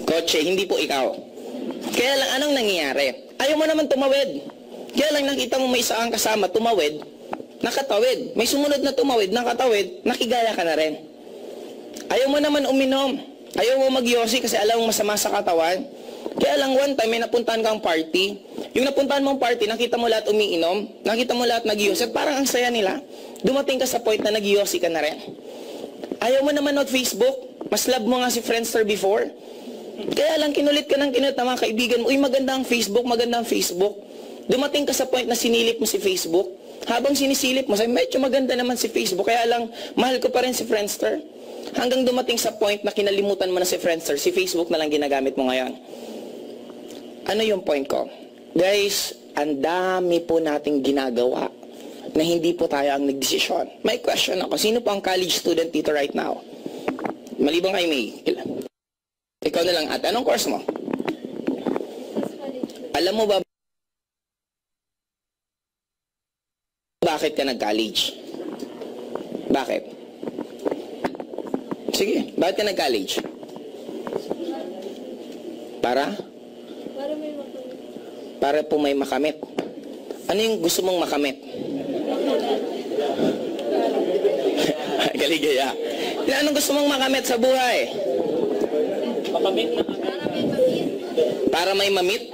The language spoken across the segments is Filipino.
Kotse, hindi po ikaw. Kaya lang, anong nangyayari? Ayaw mo naman tumawid. Kaya lang nakita mo may isa kang kasama, tumawid, nakatawid. May sumunod na tumawid, nakatawid, nakigaya ka na rin. Ayaw mo naman uminom. Ayaw mo magyosi kasi alam mo masama sa katawan. Kaya lang one time, may napuntahan kang party. Yung napuntahan mong party, nakita mo lahat umiinom, nakita mo lahat nagyosi, at parang ang saya nila. Dumating ka sa point na nagyosi ka na rin. Ayaw mo naman mag-Facebook. Mas love mo nga si Friendster before. Kaya lang kinulit ka ng kinulit na mga kaibigan mo, uy, maganda ang Facebook, maganda ang Facebook. Dumating ka sa point na sinilip mo si Facebook. Habang sinisilip mo, sabi, medyo maganda naman si Facebook, kaya lang, mahal ko pa rin si Friendster. Hanggang dumating sa point na kinalimutan mo na si Friendster, si Facebook na lang ginagamit mo ngayon. Ano yung point ko? Guys, ang dami po nating ginagawa na hindi po tayo ang nagdesisyon. May question ako, sino po ang college student dito right now? Maliban kay May. Ikaw na lang ate. Anong course mo? Alam mo ba bakit ka nag-college? Bakit? Sige, bakit ka nag-college? Para? Para po may makamit. Ano yung gusto mong makamit? Galigaya. Anong gusto mong makamit sa buhay? Makamit na. Para may mamit?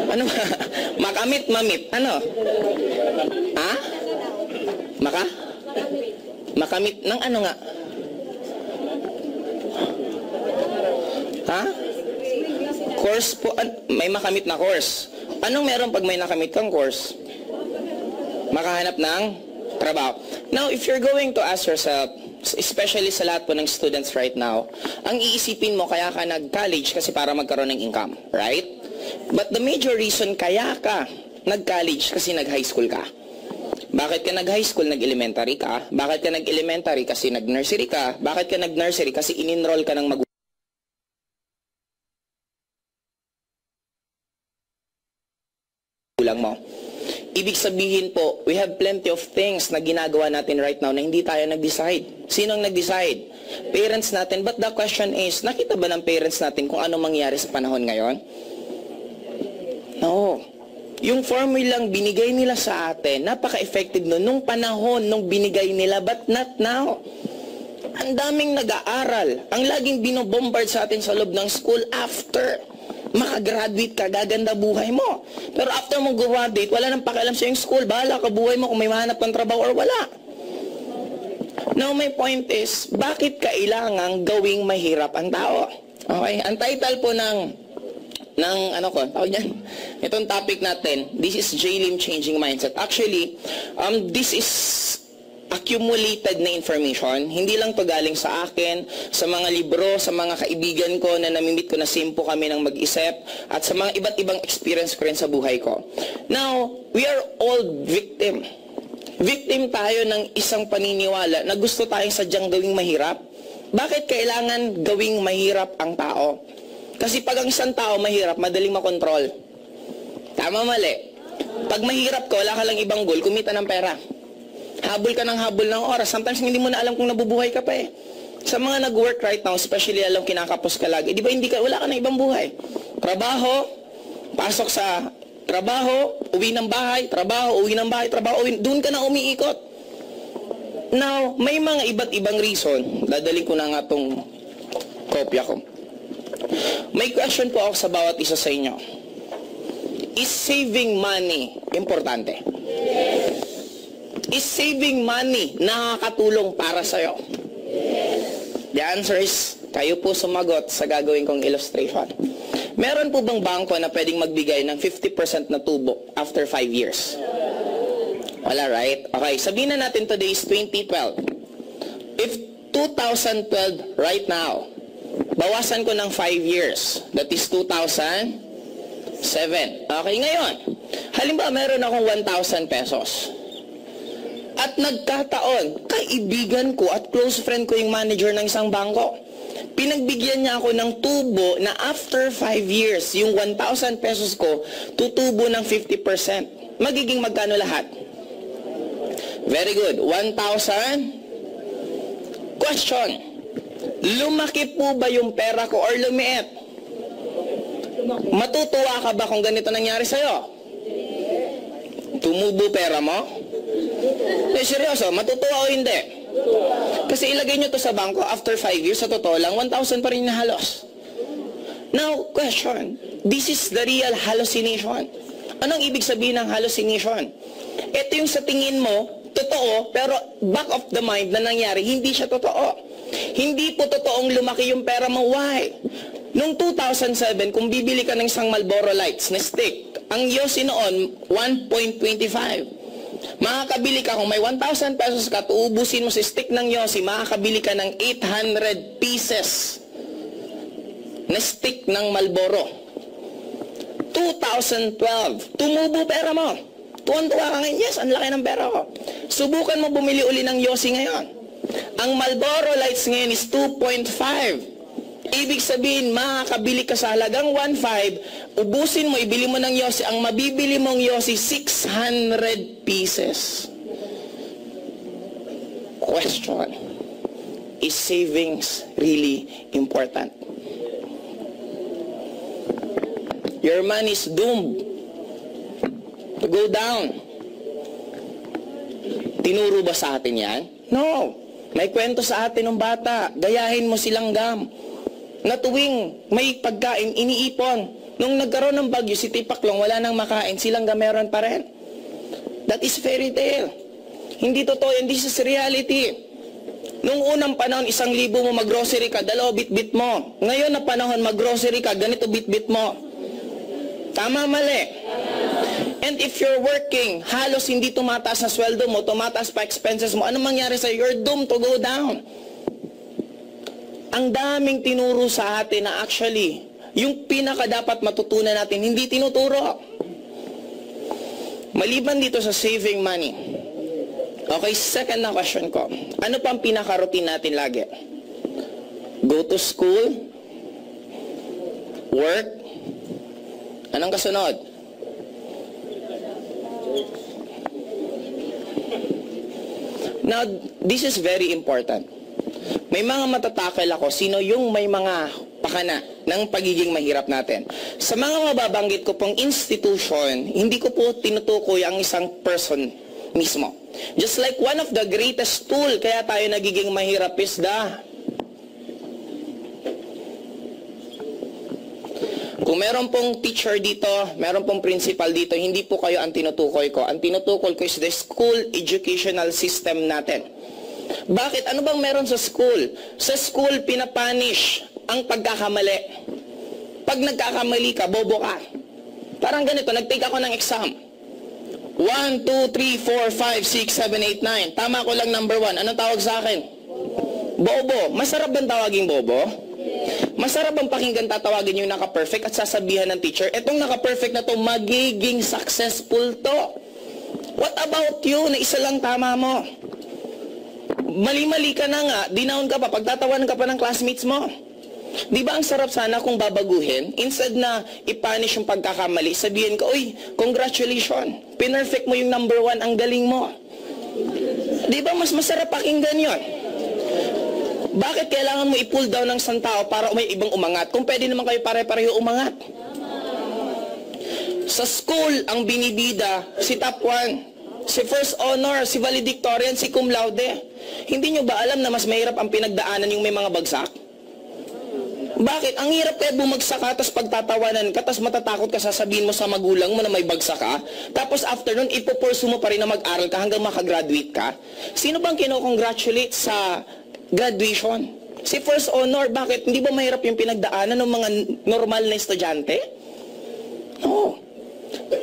Ano ba? Makamit, mamit. Ano? Ha? Makamit ng ano nga? Ha? Course po. May makamit na course. Anong meron pag may nakamit kang course? Makahanap ng trabaho. Now, if you're going to ask yourself, especially sa lahat po ng students right now, ang iisipin mo kaya ka nag-college kasi para magkaroon ng income, right? But the major reason kaya ka nag-college kasi nag-high school ka. Bakit ka nag-high school? Nag-elementary ka. Bakit ka nag-elementary? Kasi nag-nursery ka. Bakit ka nag-nursery? Kasi in-enroll ka ng magulang mo. Ibig sabihin po, we have plenty of things na ginagawa natin right now na hindi tayo nag-decide. Sino ang nag-decide? Parents natin. But the question is, nakita ba ng parents natin kung ano mangyari sa panahon ngayon? No. Yung formulang binigay nila sa atin, napaka-effective nun. Nung panahon, nung binigay nila, but not now. Ang daming nag-aaral. Ang laging binobombard sa atin sa loob ng school after. Makagraduate ka, gaganda buhay mo. Pero after mo graduate, wala nang pakialam sa yung school. Bahala ka buhay mo kung may mahanap kang trabaho or wala. Now, my point is, bakit kailangang gawing mahirap ang tao? Okay? Ang title po ng tawag niyan? Itong topic natin, this is JLIM Changing Mindset. Actually, this is accumulated na information. Hindi lang to galing sa akin, sa mga libro, sa mga kaibigan ko na namimit ko na simpo kami ng mag-isip, at sa mga iba't ibang experience ko rin sa buhay ko. Now, we are all victim. Victim tayo ng isang paniniwala na gusto tayong sadyang gawing mahirap. Bakit kailangan gawing mahirap ang tao? Kasi pag ang isang tao mahirap, madaling makontrol. Tama, mali. Pag mahirap ka, wala ka lang ibang goal, kumita ng pera. Habol ka ng habol ng oras. Sometimes hindi mo na alam kung nabubuhay ka pa eh. Sa mga nag-work right now, especially alam kinakapos ka lagi, di ba wala ka na ibang buhay. Trabaho, pasok sa trabaho, uwi ng bahay, trabaho, uwi ng bahay, trabaho, uwi. Doon ka na umiikot. Now, may mga iba't ibang reason. Dadaling ko na nga itong kopya ko. May question po ako sa bawat isa sa inyo. Is saving money importante? Yes. Is saving money nakakatulong para sa'yo? Yes. The answer is, kayo po sumagot sa gagawin kong illustration. Meron po bang bangko na pwedeng magbigay ng 50% na tubo after 5 years? Wala, right? Okay, sabihin na natin today is 2012. If 2012 right now, bawasan ko ng 5 years, that is 2007. Okay, ngayon, halimbawa meron akong 1,000 pesos. At nagkataon, kaibigan ko at close friend ko yung manager ng isang bangko. Pinagbigyan niya ako ng tubo na after 5 years, yung 1,000 pesos ko, tutubo ng 50%. Magiging magkano lahat? Very good. 1,000. Question. Lumaki po ba yung pera ko or lumiit? Matutuwa ka ba kung ganito nangyari sa'yo? Tumubo pera mo? Seryoso, matutuwa o hindi? Kasi ilagay nyo to sa bangko, after 5 years, sa totoo lang, 1,000 pa rin na halos. Now, question, this is the real hallucination. Anong ibig sabihin ng hallucination? Ito yung sa tingin mo, totoo, pero back of the mind na nangyari, hindi siya totoo. Hindi po totoong lumaki yung pera mo. Why? Noong 2007, kung bibili ka ng isang Marlboro Lights na stick, ang yosi noon, 1.25. Makakabili ka, kung may 1,000 pesos ka, tuubusin mo sa stick ng yosi, makakabili ka ng 800 pieces na stick ng Marlboro. 2012, tumubo pera mo. Tuwan-tuwa ka ngayon, yes, ang laki ng pera ko. Subukan mo bumili uli ng yosi ngayon. Ang Marlboro Lights ngayon is 2.5. Ibig sabihin, makakabili ka sa halagang 1.5, ubusin mo, ibili mo ng yosi, ang mabibili mong yosi, 600 pieces. Question, is savings really important? Your money is doomed to go down. Tinuro ba sa atin yan? No. May kwento sa atin ng bata, gayahin mo silang gam. Na tuwing may pagkain, iniipon. Nung nagkaroon ng bagyo, si Tipaklong, wala nang makain, silang meron pa rin. That is fairy tale. Hindi totoo yan, this is reality. Nung unang panahon, 1,000 mo mag-grocery ka, 2 bit-bit mo. Ngayon na panahon, mag-grocery ka, ganito bit-bit mo. Tama, mali. And if you're working, halos hindi tumataas na sweldo mo, tumataas pa expenses mo, anong mangyari sa'yo? You're doomed to go down. Ang daming tinuro sa atin na actually, yung pinaka dapat matutunan natin, hindi tinuturo. Maliban dito sa saving money. Okay, second na question ko. Ano pa ang pinaka-routine natin lagi? Go to school, work, anong kasunod? Now, this is very important. May mga matatakil ako, sino yung may mga pakana ng pagiging mahirap natin. Sa mga mababanggit ko pong institution, hindi ko po tinutukoy ang isang person mismo. Just like one of the greatest tool kaya tayo nagiging mahirap is kung meron pong teacher dito, meron pong principal dito, hindi po kayo ang tinutukoy ko. Ang tinutukoy ko is the school educational system natin. Bakit? Ano bang meron sa school? Sa school, pinapunish ang pagkakamali. Pag nagkakamali ka, bobo ka. Parang ganito, nag-take ako ng exam. 1, 2, 3, 4, 5, 6, 7, 8, 9. Tama ko lang number 1. Anong tawag sa akin? Bobo. Masarap bang tawaging bobo? Masarap bang pakinggan tatawagin yung naka-perfect at sasabihan ng teacher, etong naka-perfect na to, magiging successful to. What about you na isa lang tama mo? Mali-mali ka na nga, dinaon ka pa, pagtatawanan ka pa ng classmates mo. Di ba ang sarap sana kung babaguhin? Instead na ipunish yung pagkakamali, sabihin ka, uy, congratulations, pinerfect mo yung number 1, ang galing mo. Di ba mas masarap pakinggan yun? Bakit kailangan mo i-pull down ng isang tao para may ibang umangat? Kung pwede naman kayo pare-pareho umangat. Sa school, ang binibida, si top 1. Si first honor, si valedictorian, si cum laude. Hindi nyo ba alam na mas mahirap ang pinagdaanan yung may mga bagsak? Bakit? Ang hirap kaya bumagsak ka, tapos pagtatawanan ka, tapos matatakot ka, sasabihin mo sa magulang mo na may bagsak ka, tapos after nun, ipupursu mo pa rin na mag-aral ka hanggang makagraduate ka. Sino bang kinocongratulate sa graduation? Si first honor, bakit? Hindi ba mahirap yung pinagdaanan ng mga normal na estudyante? No.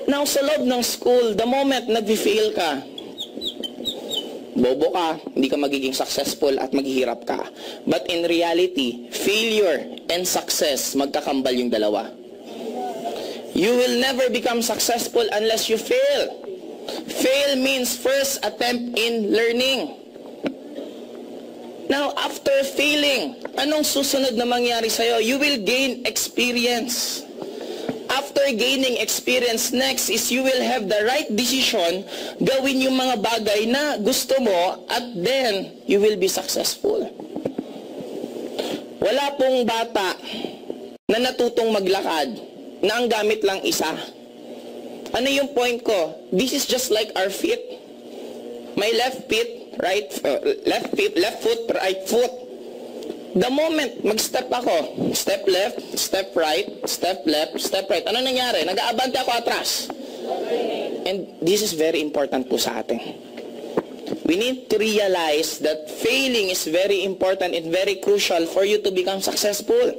Now, sa loob ng school, the moment nag-fail ka, bobo ka, hindi ka magiging successful at maghihirap ka. But in reality, failure and success, magkakambal yung dalawa. You will never become successful unless you fail. Fail means first attempt in learning. Now, after failing, anong susunod na mangyari sa'yo? You will gain experience. After gaining experience, next is you will have the right decision, gawin yung mga bagay na gusto mo, at then you will be successful. Wala pong bata na natutong maglakad na ang gamit lang isa. Ano yung point ko? This is just like our feet. My left feet, left foot, right foot. The moment mag-step ako, step left, step right, step left, step right. Ano nangyari? Nag-aabante ako atras. And this is very important po sa atin. We need to realize that failing is very important and very crucial for you to become successful.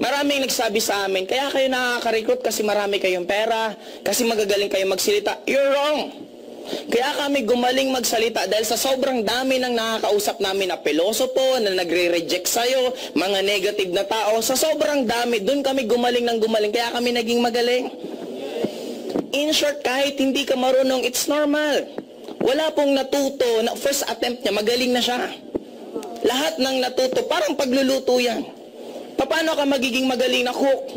Maraming nagsabi sa amin, kaya kayo nakaka-recruit kasi marami kayong pera, kasi magagaling kayo magsalita. You're wrong. Kaya kami gumaling magsalita dahil sa sobrang dami ng nakakausap namin na pilosopo, na nagre-reject sa'yo, mga negative na tao. Sa sobrang dami, dun kami gumaling ng gumaling, kaya kami naging magaling. In short, kahit hindi ka marunong, it's normal. Wala pong natuto na first attempt niya, magaling na siya. Lahat ng natuto, parang pagluluto yan. Paano ka magiging magaling na cook?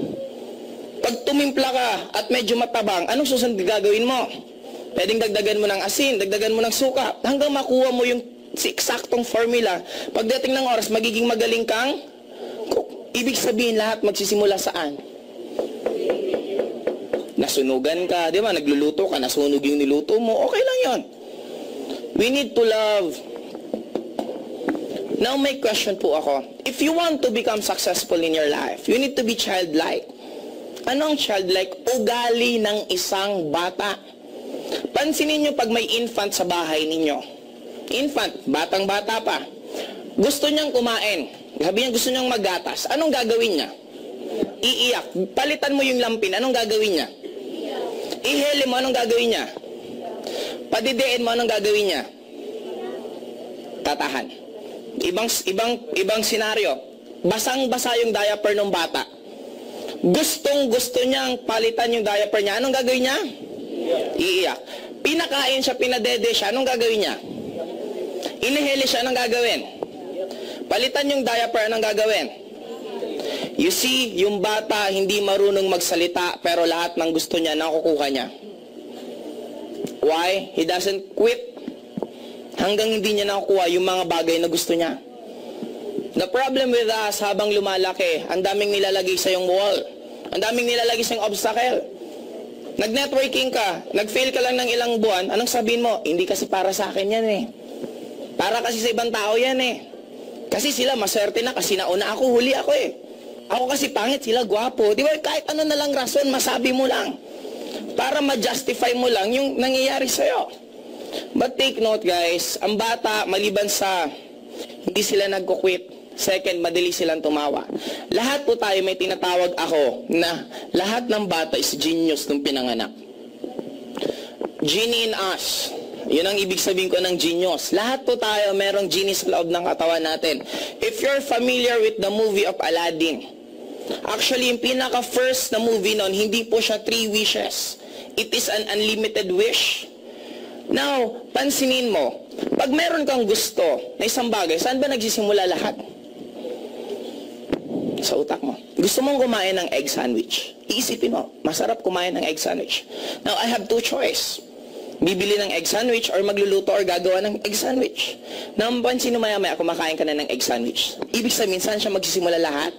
Pag tumimpla ka at medyo matabang, anong susunod gagawin mo? Pwedeng dagdagan mo ng asin, dagdagan mo ng suka, hanggang makuha mo yung eksaktong formula. Pagdating ng oras, magiging magaling kang cook. Ibig sabihin, lahat magsisimula saan? Nasunugan ka, di ba? Nagluluto ka, nasunog yung niluto mo, okay lang yon. We need to love. Now may question po ako. If you want to become successful in your life, you need to be childlike. Anong childlike? Ugali ng isang bata. Pansinin nyo pag may infant sa bahay ninyo. Infant, batang-bata pa. Gusto niyang kumain. Sabi niya gusto niyang maggatas. Anong gagawin niya? Iiyak. Palitan mo yung lampin. Anong gagawin niya? Ihele mo. Anong gagawin niya? Padidiin mo. Anong gagawin niya? Tatahan. Ibang senaryo. Basang-basa yung diaper ng bata. Gustong-gusto niyang palitan yung diaper niya. Anong gagawin niya? Iiyak. Pinakain siya, pinadede siya. Anong gagawin niya? Inihele siya. Anong gagawin? Palitan yung diaper. Anong gagawin? You see, yung bata hindi marunong magsalita pero lahat ng gusto niya nakukuha niya. Why? He doesn't quit hanggang hindi niya nakukuha yung mga bagay na gusto niya. The problem with us, habang lumalaki, ang daming nilalagay sa yung wall. Ang daming nilalagay sa yung obstacle. Nag-networking ka, nag-fail ka lang ng ilang buwan, anong sabihin mo? Hindi kasi para sa akin yan eh. Para kasi sa ibang tao yan eh. Kasi sila maswerte na kasi nauna ako, huli ako eh. Ako kasi pangit, sila gwapo. Di ba kahit ano na lang rason, masabi mo lang. Para ma-justify mo lang yung nangyayari sa'yo. But take note guys, ang bata, maliban sa hindi sila nagko-quit, second, madali silang tumawa. Lahat po tayo may tinatawag ako na lahat ng bata is genius nung pinanganak. Genie in us. Yun ang ibig sabihin ko ng genius. Lahat po tayo merong genie sa loob ng katawan natin. If you're familiar with the movie of Aladdin, actually, yung pinaka-first na movie nun, hindi po siya 3 wishes. It is an unlimited wish. Now, pansinin mo, pag meron kang gusto na isang bagay, saan ba nagsisimula lahat? Sa utak mo. Gusto mong kumain ng egg sandwich. Iisipin mo, masarap kumain ng egg sandwich. Now, I have 2 choice. Bibili ng egg sandwich or magluluto or gagawa ng egg sandwich. Now, pansin mo maya-maya, kumakain ka na ng egg sandwich. Ibig sabihin, saan siya magsisimula lahat?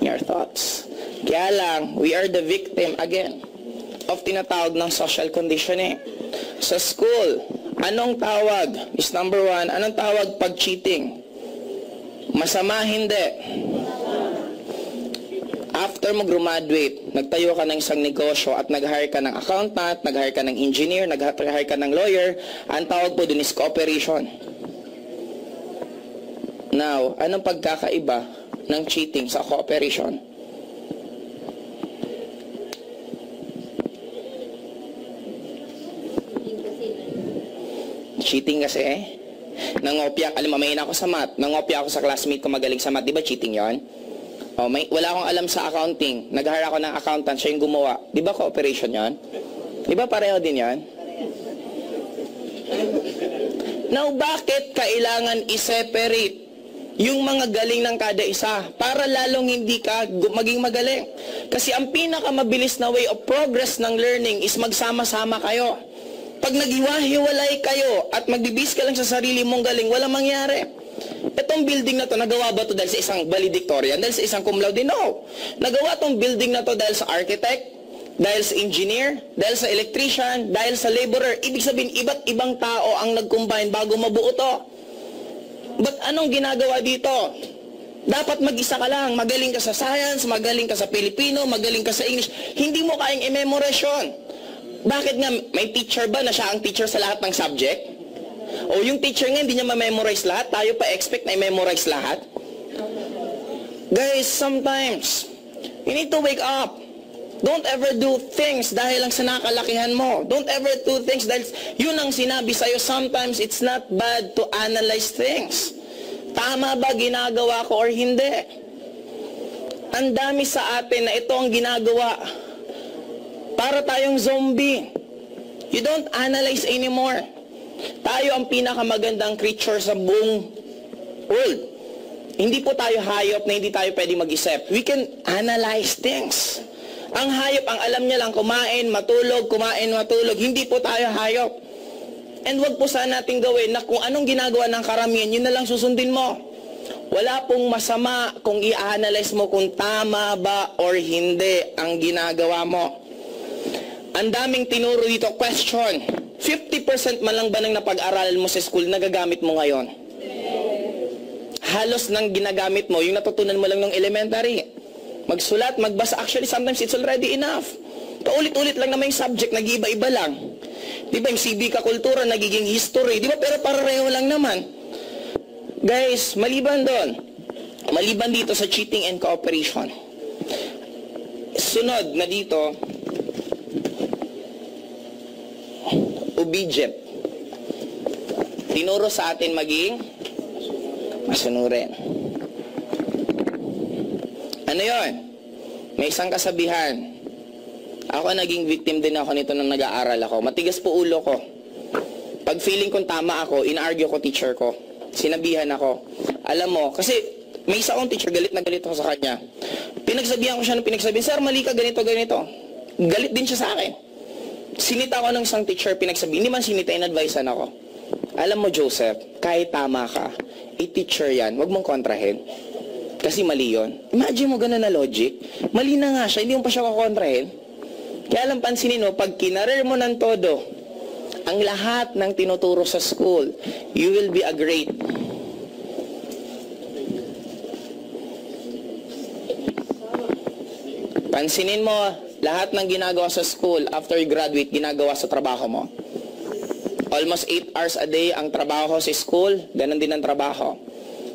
Your thoughts. Kaya lang, we are the victim again of tinatawag ng social conditioning. Sa school, anong tawag? Is number 1, anong tawag pag cheating? Masama, hindi. After mo graduate, nagtayo ka ng isang negosyo at nag-hire ka ng accountant, nag-hire ka ng engineer, nag-hire ka ng lawyer, ang tawag po dun is cooperation. Now, anong pagkakaiba ng cheating sa cooperation? Cheating kasi nangopya, alam mo, may ako sa math, nangopya ako sa classmate ko magaling sa math, di ba cheating yon? Oh, wala akong alam sa accounting, nag-hire ako ng accountant, siya yung gumawa, di ba cooperation yon? Di ba pareho din yon? Now, bakit kailangan i-separate yung mga galing ng kada isa para lalong hindi ka maging magaling? Kasi ang pinakamabilis na way of progress ng learning is magsama-sama kayo. Pag naghiwa-hiwalay kayo at magbibis ka lang sa sarili mong galing, walang mangyari. Itong building na to, nagawa ba to dahil sa isang valedictorian? Dahil sa isang cum laude? No. Nagawa tong building na to dahil sa architect, dahil sa engineer, dahil sa electrician, dahil sa laborer. Ibig sabihin, iba't ibang tao ang nag-combine bago mabuo to. But anong ginagawa dito? Dapat mag-isa ka lang. Magaling ka sa science, magaling ka sa Filipino, magaling ka sa English. Hindi mo kayang i-memorize yun. Bakit nga? May teacher ba na siya ang teacher sa lahat ng subject? O yung teacher nga hindi niya ma-memorize lahat? Tayo pa expect na i-memorize lahat? Guys, sometimes, you need to wake up. Don't ever do things dahil lang sa nakalakihan mo. Don't ever do things dahil yun ang sinabi sa'yo. Sometimes, it's not bad to analyze things. Tama ba ginagawa ko or hindi? Ang dami sa atin na ito ang ginagawa. Para tayong zombie. You don't analyze anymore. Tayo ang pinakamagandang creature sa buong world. Hindi po tayo hayop na hindi tayo pwede mag-isip. We can analyze things. Ang hayop, ang alam niya lang, kumain, matulog. Hindi po tayo hayop. And wag po sana natin gawin na kung anong ginagawa ng karamihan, yun na lang susundin mo. Wala pong masama kung i-analyze mo kung tama ba or hindi ang ginagawa mo. Ang daming tinuro dito, question. 50% man lang ba ng napag-aralan mo sa school nagagamit mo ngayon? Halos nang ginagamit mo, yung natutunan mo lang ng elementary. Magsulat, magbasa, actually sometimes it's already enough. Paulit-ulit lang naman yung subject, nag-iiba-iba lang. Di ba yung civic kultura, nagiging history, di ba? Pero pareho lang naman. Guys, maliban doon, maliban dito sa cheating and cooperation, sunod na dito, obedient. Tinuro sa atin maging masunurin. Ano yon? May isang kasabihan. Ako naging victim din ako nito nang nag-aaral ako. Matigas po ulo ko. Pag feeling kong tama ako, in-argue ko teacher ko. Sinabihan ako. Alam mo, kasi may isa akong teacher, galit na galit ako sa kanya. Pinagsabihan ko siya ng pinagsabihan, sir, mali ka, ganito. Galit din siya sa akin. Sinita ko ng isang teacher, pinagsabihin, hindi man sinita, in-advisean ako. Alam mo, Joseph, kahit tama ka, teacher yan, wag mong kontrahin. Kasi mali yun. Imagine mo ganun na logic. Mali na nga siya, hindi mo pa siya kukontrahin. Kaya lang pansinin mo, pag kinarir mo ng todo, ang lahat ng tinuturo sa school, you will be a great. Pansinin mo, lahat ng ginagawa sa school, after you graduate, ginagawa sa trabaho mo. Almost 8 hours a day ang trabaho sa school, ganun din ang trabaho.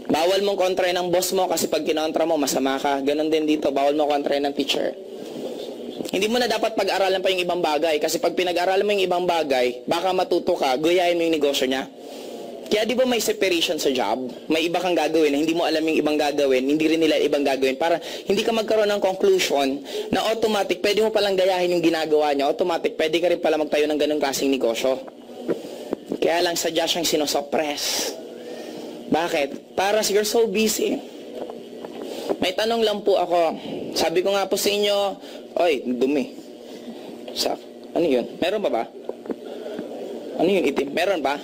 Bawal mong kontrahin ng boss mo kasi pag kinontra mo, masama ka. Ganun din dito, bawal mo kontrahin ng teacher. Hindi mo na dapat pag-aralan pa yung ibang bagay kasi pag pinag-aralan mo yung ibang bagay, baka matuto ka, guyahin mo yung negosyo niya. Kaya di ba may separation sa job? May iba kang gagawin na hindi mo alam yung ibang gagawin, hindi rin nila ibang gagawin para hindi ka magkaroon ng conclusion na automatic, pwede mo palang gayahin yung ginagawa niya, automatic, pwede ka rin pala magtayo ng ganung klaseng negosyo. Kaya lang sadya siyang sinosuppress. Bakit? Para you're so busy. May tanong lang po ako. Sabi ko nga po sa inyo, oy, dumi. Ano yun? Meron ba? Ano yung itim? Meron ba?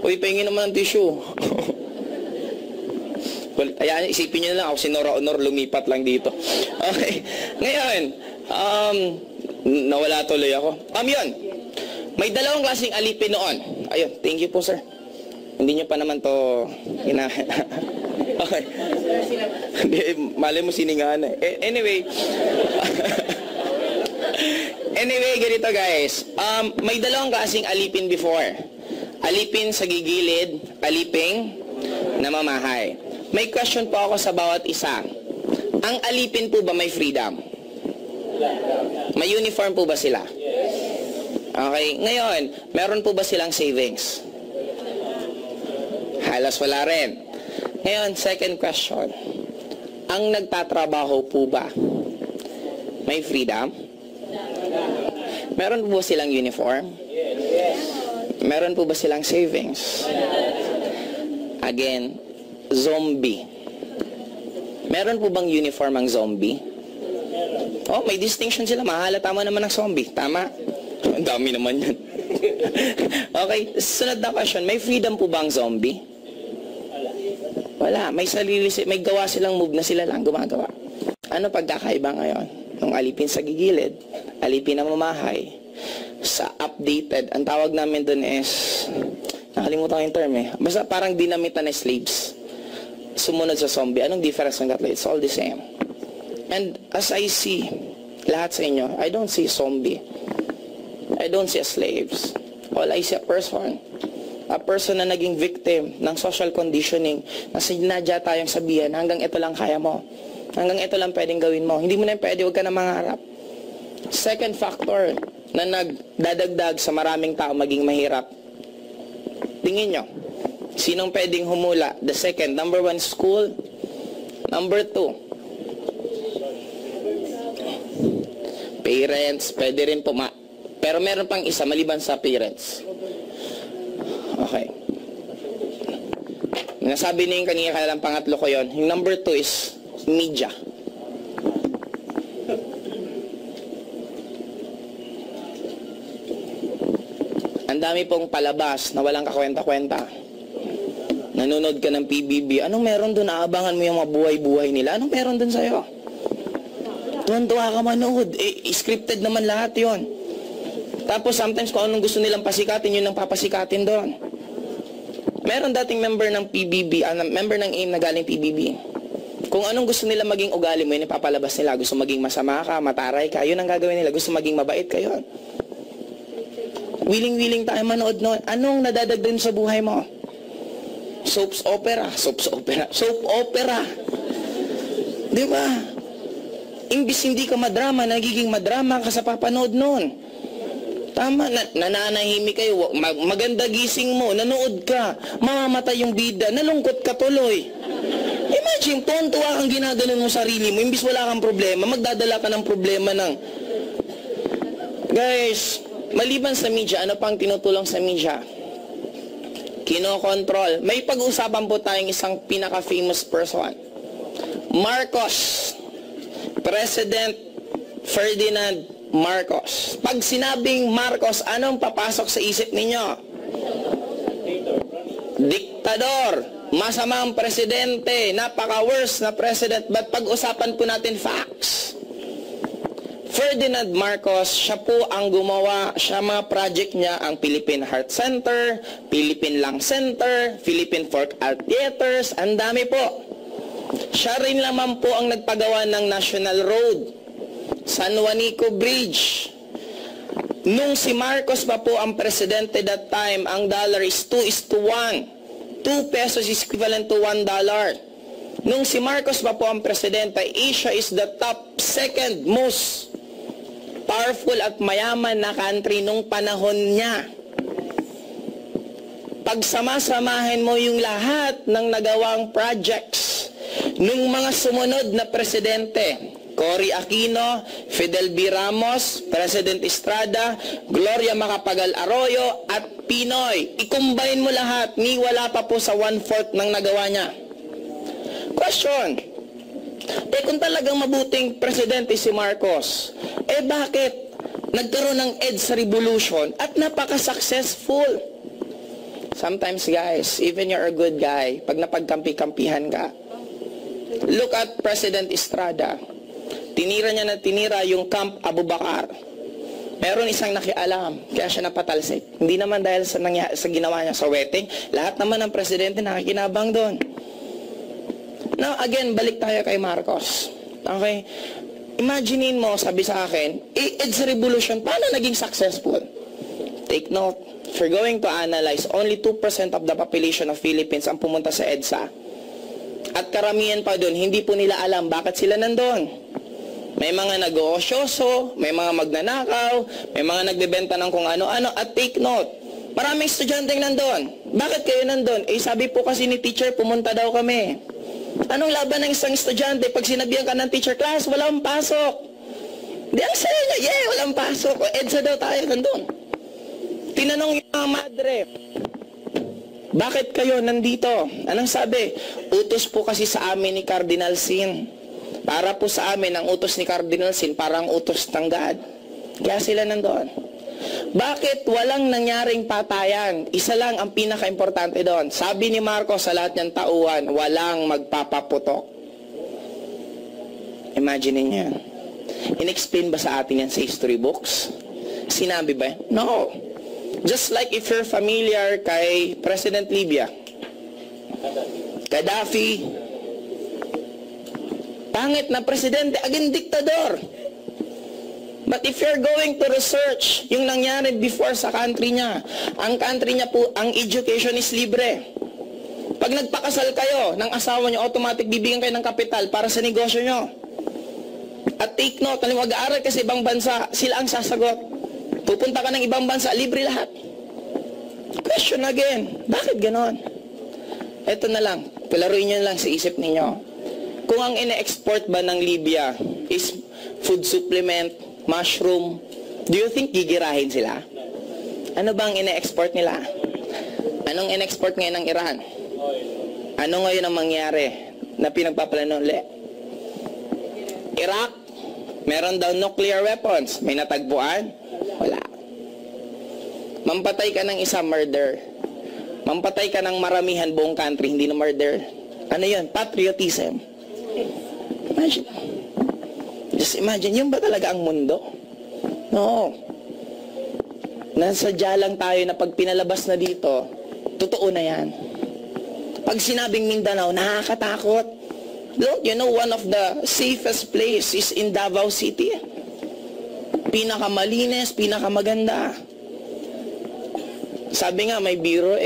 Uy, pahingin naman ng tissue. Well, ayan, isipin nyo na lang ako, si Nora Honor, lumipat lang dito. Okay. Ngayon, nawala tuloy ako. Yun. May dalawang klaseng alipin noon. Ayun, thank you po, sir. Hindi nyo pa naman to okay. Malay mo siningahan eh. Anyway. Anyway, ganito guys. May dalawang klaseng alipin before. Alipin sa gigilid, aliping namamahay. May question po ako sa bawat isa. Ang alipin po ba may freedom? May uniform po ba sila? Okay, ngayon, meron po ba silang savings? Halos wala rin. Ngayon, second question. Ang nagtatrabaho po ba may freedom? Meron po ba silang uniform? Meron po ba silang savings? Again, zombie. Meron po bang uniform ang zombie? Oh, may distinction sila. Mahalata mo naman ng zombie. Tama? Ang dami naman yan. Okay, sunod na question. May freedom po ba ang zombie? Wala. May gawa silang move na sila lang gumagawa. Ano pagkakaiba ngayon? Nung alipin sa gigilid, alipin na mamahay, sa updated, ang tawag namin dun is, nakalimutan ko yung term eh. Basta parang dinamitan na slaves. Sumunod sa zombie. Anong difference ng tatlo? It's all the same. And as I see, lahat sa inyo, I don't see zombie. I don't see slaves. All I see a person. A person na naging victim ng social conditioning na sinadya tayong sabihan, hanggang ito lang kaya mo. Hanggang ito lang pwedeng gawin mo. Hindi mo na pwede, huwag ka na mangarap. Second factor na nagdadagdag sa maraming tao maging mahirap. Tingin nyo, sinong pwedeng humula? The second, number 1, school. Number 2, parents, pwede rin pero meron pang isa, maliban sa parents. Okay. Nasabi na yung kanina kailang pangatlo ko yon. Yung number 2 is media. Ang dami pong palabas na walang kakwenta-kwenta. Nanonood ka ng PBB. Anong meron doon? Aabangan mo yung mga buhay-buhay nila. Anong meron doon sa'yo? Tuwan-tuwa ka manood. Scripted naman lahat yon. Tapos sometimes kung anong gusto nilang pasikatin, yun ang papasikatin doon. Meron dating member ng PBB, member ng AIM na galing PBB. Kung anong gusto nila maging ugali mo, yun ipapalabas nila. Gusto maging masama ka, mataray ka, yun ang gagawin nila. Gusto maging mabait ka, yun. Willing-willing tayo manood noon. Anong nadadagdag sa buhay mo? Soap opera. Di ba? Imbis hindi ka madrama, nagiging madrama ka sa papanood noon. Tama, nananahimik kayo, maganda gising mo, nanood ka, mamamatay yung bida, nalungkot ka tuloy. Imagine, tuwan-tuwa kang ginaganon mo sarili mo, imbis wala kang problema, magdadala ka ng problema ng... Guys, maliban sa media, ano pang tinutulong sa media? Kinokontrol. May pag-uusapan po tayong isang pinaka-famous person. Marcos. President Ferdinand Marcos. Pag sinabing Marcos, anong papasok sa isip ninyo? Diktador. Masamang presidente. Napaka-worst na president. But pag-usapan po natin facts. Ferdinand Marcos, siya po ang gumawa, siya mga project niya, ang Philippine Heart Center, Philippine Lung Center, Philippine Folk Art Theaters, ang dami po. Siya rin naman po ang nagpagawa ng National Road, San Juanico Bridge. Nung si Marcos pa po ang presidente that time, ang dollar is 2:1. 2 pesos is equivalent to $1. Nung si Marcos pa po ang presidente, Asia is the top second most powerful at mayaman na country nung panahon niya. Pagsama-samahin mo yung lahat ng nagawang projects nung mga sumunod na presidente, Cory Aquino, Fidel B. Ramos, President Estrada, Gloria Macapagal Arroyo, at Pinoy. I-combine mo lahat, ni wala pa po sa 1/4 ng nagawa niya. Question. Kung talagang mabuting presidente si Marcos, bakit nagkaroon ng EDSA revolution at napaka-successful? Sometimes guys, even you're a good guy, pag napagkampi-kampihan ka, look at President Estrada. Tinira yung Camp Abu Bakar. Meron isang nakialam, kaya siya napatalsik. Hindi naman dahil sa ginawa niya sa wedding, lahat naman ng presidente nakikinabang doon. Now again, balik tayo kay Marcos. Okay? Imaginein mo, sabi sa akin, EDSA revolution, paano naging successful? Take note, if you're going to analyze, only 2% of the population of Philippines ang pumunta sa EDSA. At karamihan pa doon, hindi po nila alam bakit sila nandun. May mga nag-oosyoso, may mga magnanakaw, may mga nagbebenta ng kung ano-ano. At take note, maraming estudyante nandun. Bakit kayo nandun? Sabi po kasi ni teacher, pumunta daw kami. Anong laban ng isang estudyante? Pag sinabihan ka ng teacher, class, walang pasok. Di ang saya niya, walang pasok. EDSA daw tayo nandun. Tinanong yung mga madre, bakit kayo nandito? Anong sabi? Utos po kasi sa amin ni Cardinal Sin. Para po sa amin, ang utos ni Cardinal Sin, parang utos ng God. Kaya sila nandoon. Bakit walang nangyaring patayan? Isa lang ang pinaka-importante doon. Sabi ni Marcos sa lahat ng tauhan, walang magpapaputok. Imagine niyo. In-explain ba sa atin yan sa history books? Sinabi ba? No. Just like if you're familiar kay President Libya, Gaddafi, pangit na presidente, aging diktador. But if you're going to research yung nangyari before sa country niya, ang country niya po, ang education is libre. Pag nagpakasal kayo ng asawa niyo, automatic bibigyan kayo ng kapital para sa negosyo niyo. At take note, kung mag-aaral ka sa ibang bansa, sila ang sasagot. Pupunta ka ng ibang bansa, libre lahat. Question again, bakit ganon? Ito na lang, palaruin nyo lang sa isip ninyo. Kung ang ine-export ba ng Libya is food supplement, mushroom, do you think gigirahin sila? Ano bang ine-export nila? Anong ine-export ngayon ng Iran? Ano ngayon ang mangyari na pinagpaplano ulit? Iraq, meron daw nuclear weapons. May natagpuan? Wala. Mampatay ka ng isang murder. Mampatay ka ng maramihan buong country, hindi na murder. Ano yun? Patriotism. Imagine. Just imagine, yun ba talaga ang mundo? No. Nasadya lang tayo na pag pinalabas na dito, totoo na yan. Pag sinabing Mindanao, nakakatakot. Don't you know one of the safest place is in Davao City? Pinakamalinis, pinakamaganda. Sabi nga, may biro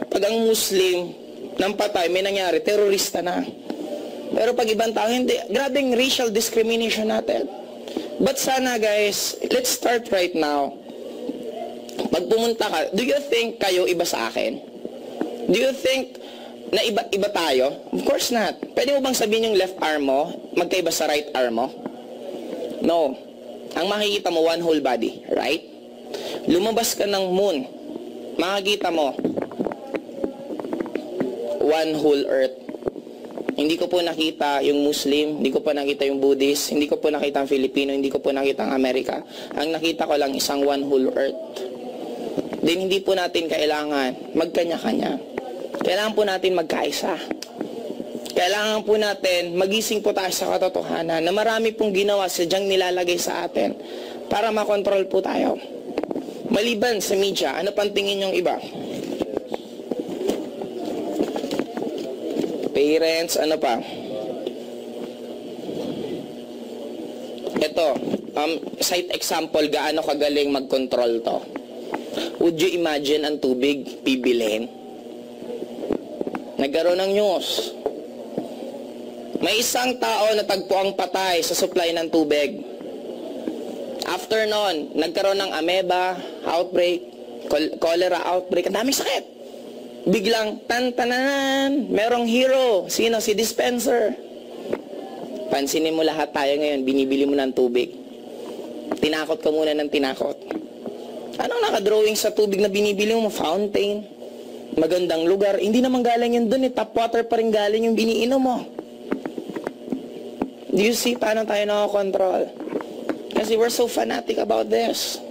pag ang Muslim nang patay, may nangyari, terorista na. Pero pag ibang tao, hindi. Grabing racial discrimination natin. But sana guys, let's start right now. Pag pumunta ka, do you think kayo iba sa akin? Do you think na iba tayo? Of course not. Pwede mo bang sabihin yung left arm mo, magkaiba sa right arm mo? No. Ang makikita mo, one whole body, right? Lumabas ka ng moon, makikita mo, one whole earth. Hindi ko po nakita yung Muslim, hindi ko po nakita yung Buddhist, hindi ko po nakita ang Filipino, hindi ko po nakita ang Amerika. Ang nakita ko lang isang one whole earth. Then hindi po natin kailangan magkanya-kanya. Kailangan po natin magkaisa. Kailangan po natin magising po tayo sa katotohanan na marami pong ginawa sadyang nilalagay sa atin para makontrol po tayo. Maliban sa media, ano pang tingin yung iba? Parents, ano pa? Ito, side example, gaano kagaling mag-control to. Would you imagine ang tubig bibilhin? Nagkaroon ng news. May isang tao na tagpo ang patay sa supply ng tubig. After nun, nagkaroon ng amoeba outbreak, cholera outbreak, ang daming sakit. Biglang, tan-tanan, merong hero. Sino? Si dispenser. Pansinin mo lahat tayo ngayon, binibili mo ng tubig. Tinakot ka muna ng tinakot. Anong nakadrawing sa tubig na binibili mo? Fountain. Magandang lugar. Hindi naman galing yun dun, tap water pa rin galing yung biniinom mo. Do you see paano tayo nakakontrol? Kasi we're so fanatic about this.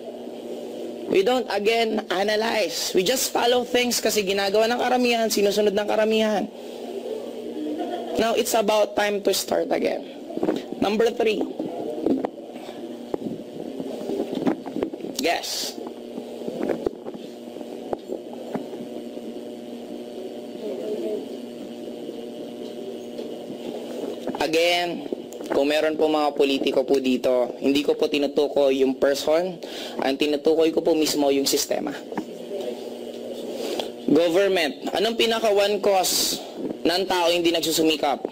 We don't, again, analyze. We just follow things kasi ginagawa ng karamihan, sinusunod ng karamihan. Now, it's about time to start again. Number 3. Yes. Again, kung meron po mga politiko po dito, hindi ko po tinutukoy yung person, ang tinutukoy ko po mismo yung sistema. Government, anong pinaka one cause ng tao hindi nagsusumikap?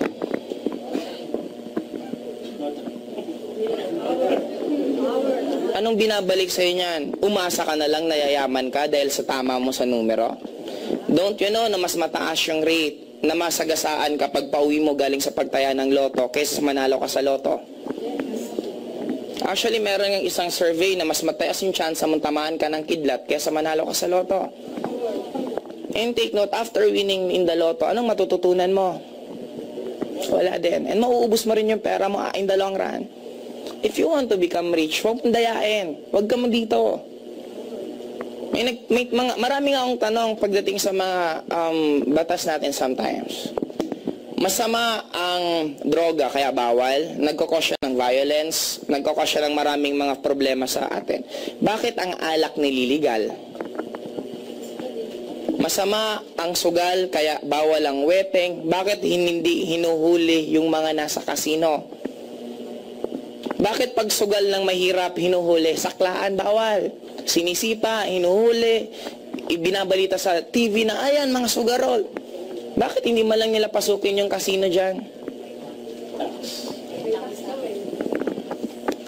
Anong binabalik sa'yo niyan? Umasa ka na lang, nayayaman ka dahil sa tama mo sa numero? Don't you know na mas mataas yung rate na masagasaan kapag pauwi mo galing sa pagtaya ng loto kaysa manalo ka sa loto? Actually, meron ng isang survey na mas mataas yung chance mong tamaan ka ng kidlat kaysa manalo ka sa loto. And take note, after winning in the loto, anong matututunan mo? Wala din. And mauubos mo rin yung pera mo in the long run. If you want to become rich, huwag mong dayain. Huwag ka mo dito. Marami nga akong tanong pagdating sa mga batas natin sometimes. Masama ang droga kaya bawal, nagkakos siya ng violence, nagkakos siya ng maraming mga problema sa atin. Bakit ang alak nililigal? Masama ang sugal kaya bawal ang weteng, bakit hindi hinuhuli yung mga nasa kasino? Bakit pag sugal ng mahirap hinuhuli, saklaan bawal? Sinisipa, hinuhuli, ibinabalita sa TV na, ayan, mga sugarol. Bakit hindi man lang nila pasukin yung kasino dyan?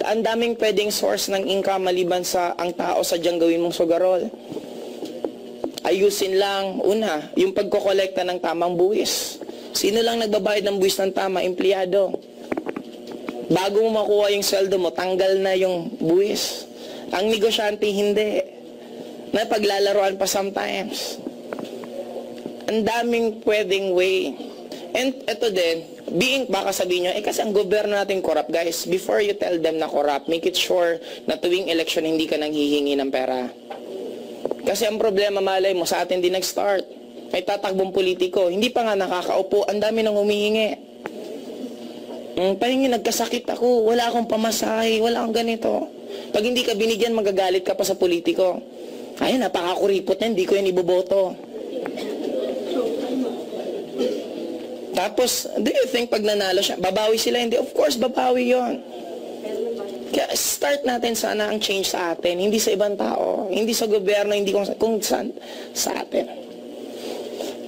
Ang daming pwedeng source ng income maliban sa ang tao sadyang gawin mong sugarol. Ayusin lang, una, yung pagkokolekta ng tamang buwis. Sino lang nagbabayad ng buwis ng tama? Empleyado. Bago mo makuha yung sweldo mo, tanggal na yung buwis. Ang negosyante, hindi. Na paglalaroan pa sometimes. Ang daming pwedeng way. And ito din, baka sabihin nyo, kasi ang gobyerno natin corrupt, guys. Before you tell them na corrupt, make it sure na tuwing election hindi ka nang hihingi ng pera. Kasi ang problema, malay mo, sa atin din nag-start. May tatakbong politiko, hindi pa nga nakakaupo, ang dami nang humihingi. Pahingi, nagkasakit ako, wala akong pamasahe, wala akong ganito. Pag hindi ka binigyan, magagalit ka pa sa politiko. Ay, napakakuripot na, hindi ko yan iboboto. Tapos, do you think pag nanalo siya, babawi sila? Hindi, of course, babawi yon. Kaya start natin sana ang change sa atin, hindi sa ibang tao, hindi sa gobyerno, hindi kung saan sa atin.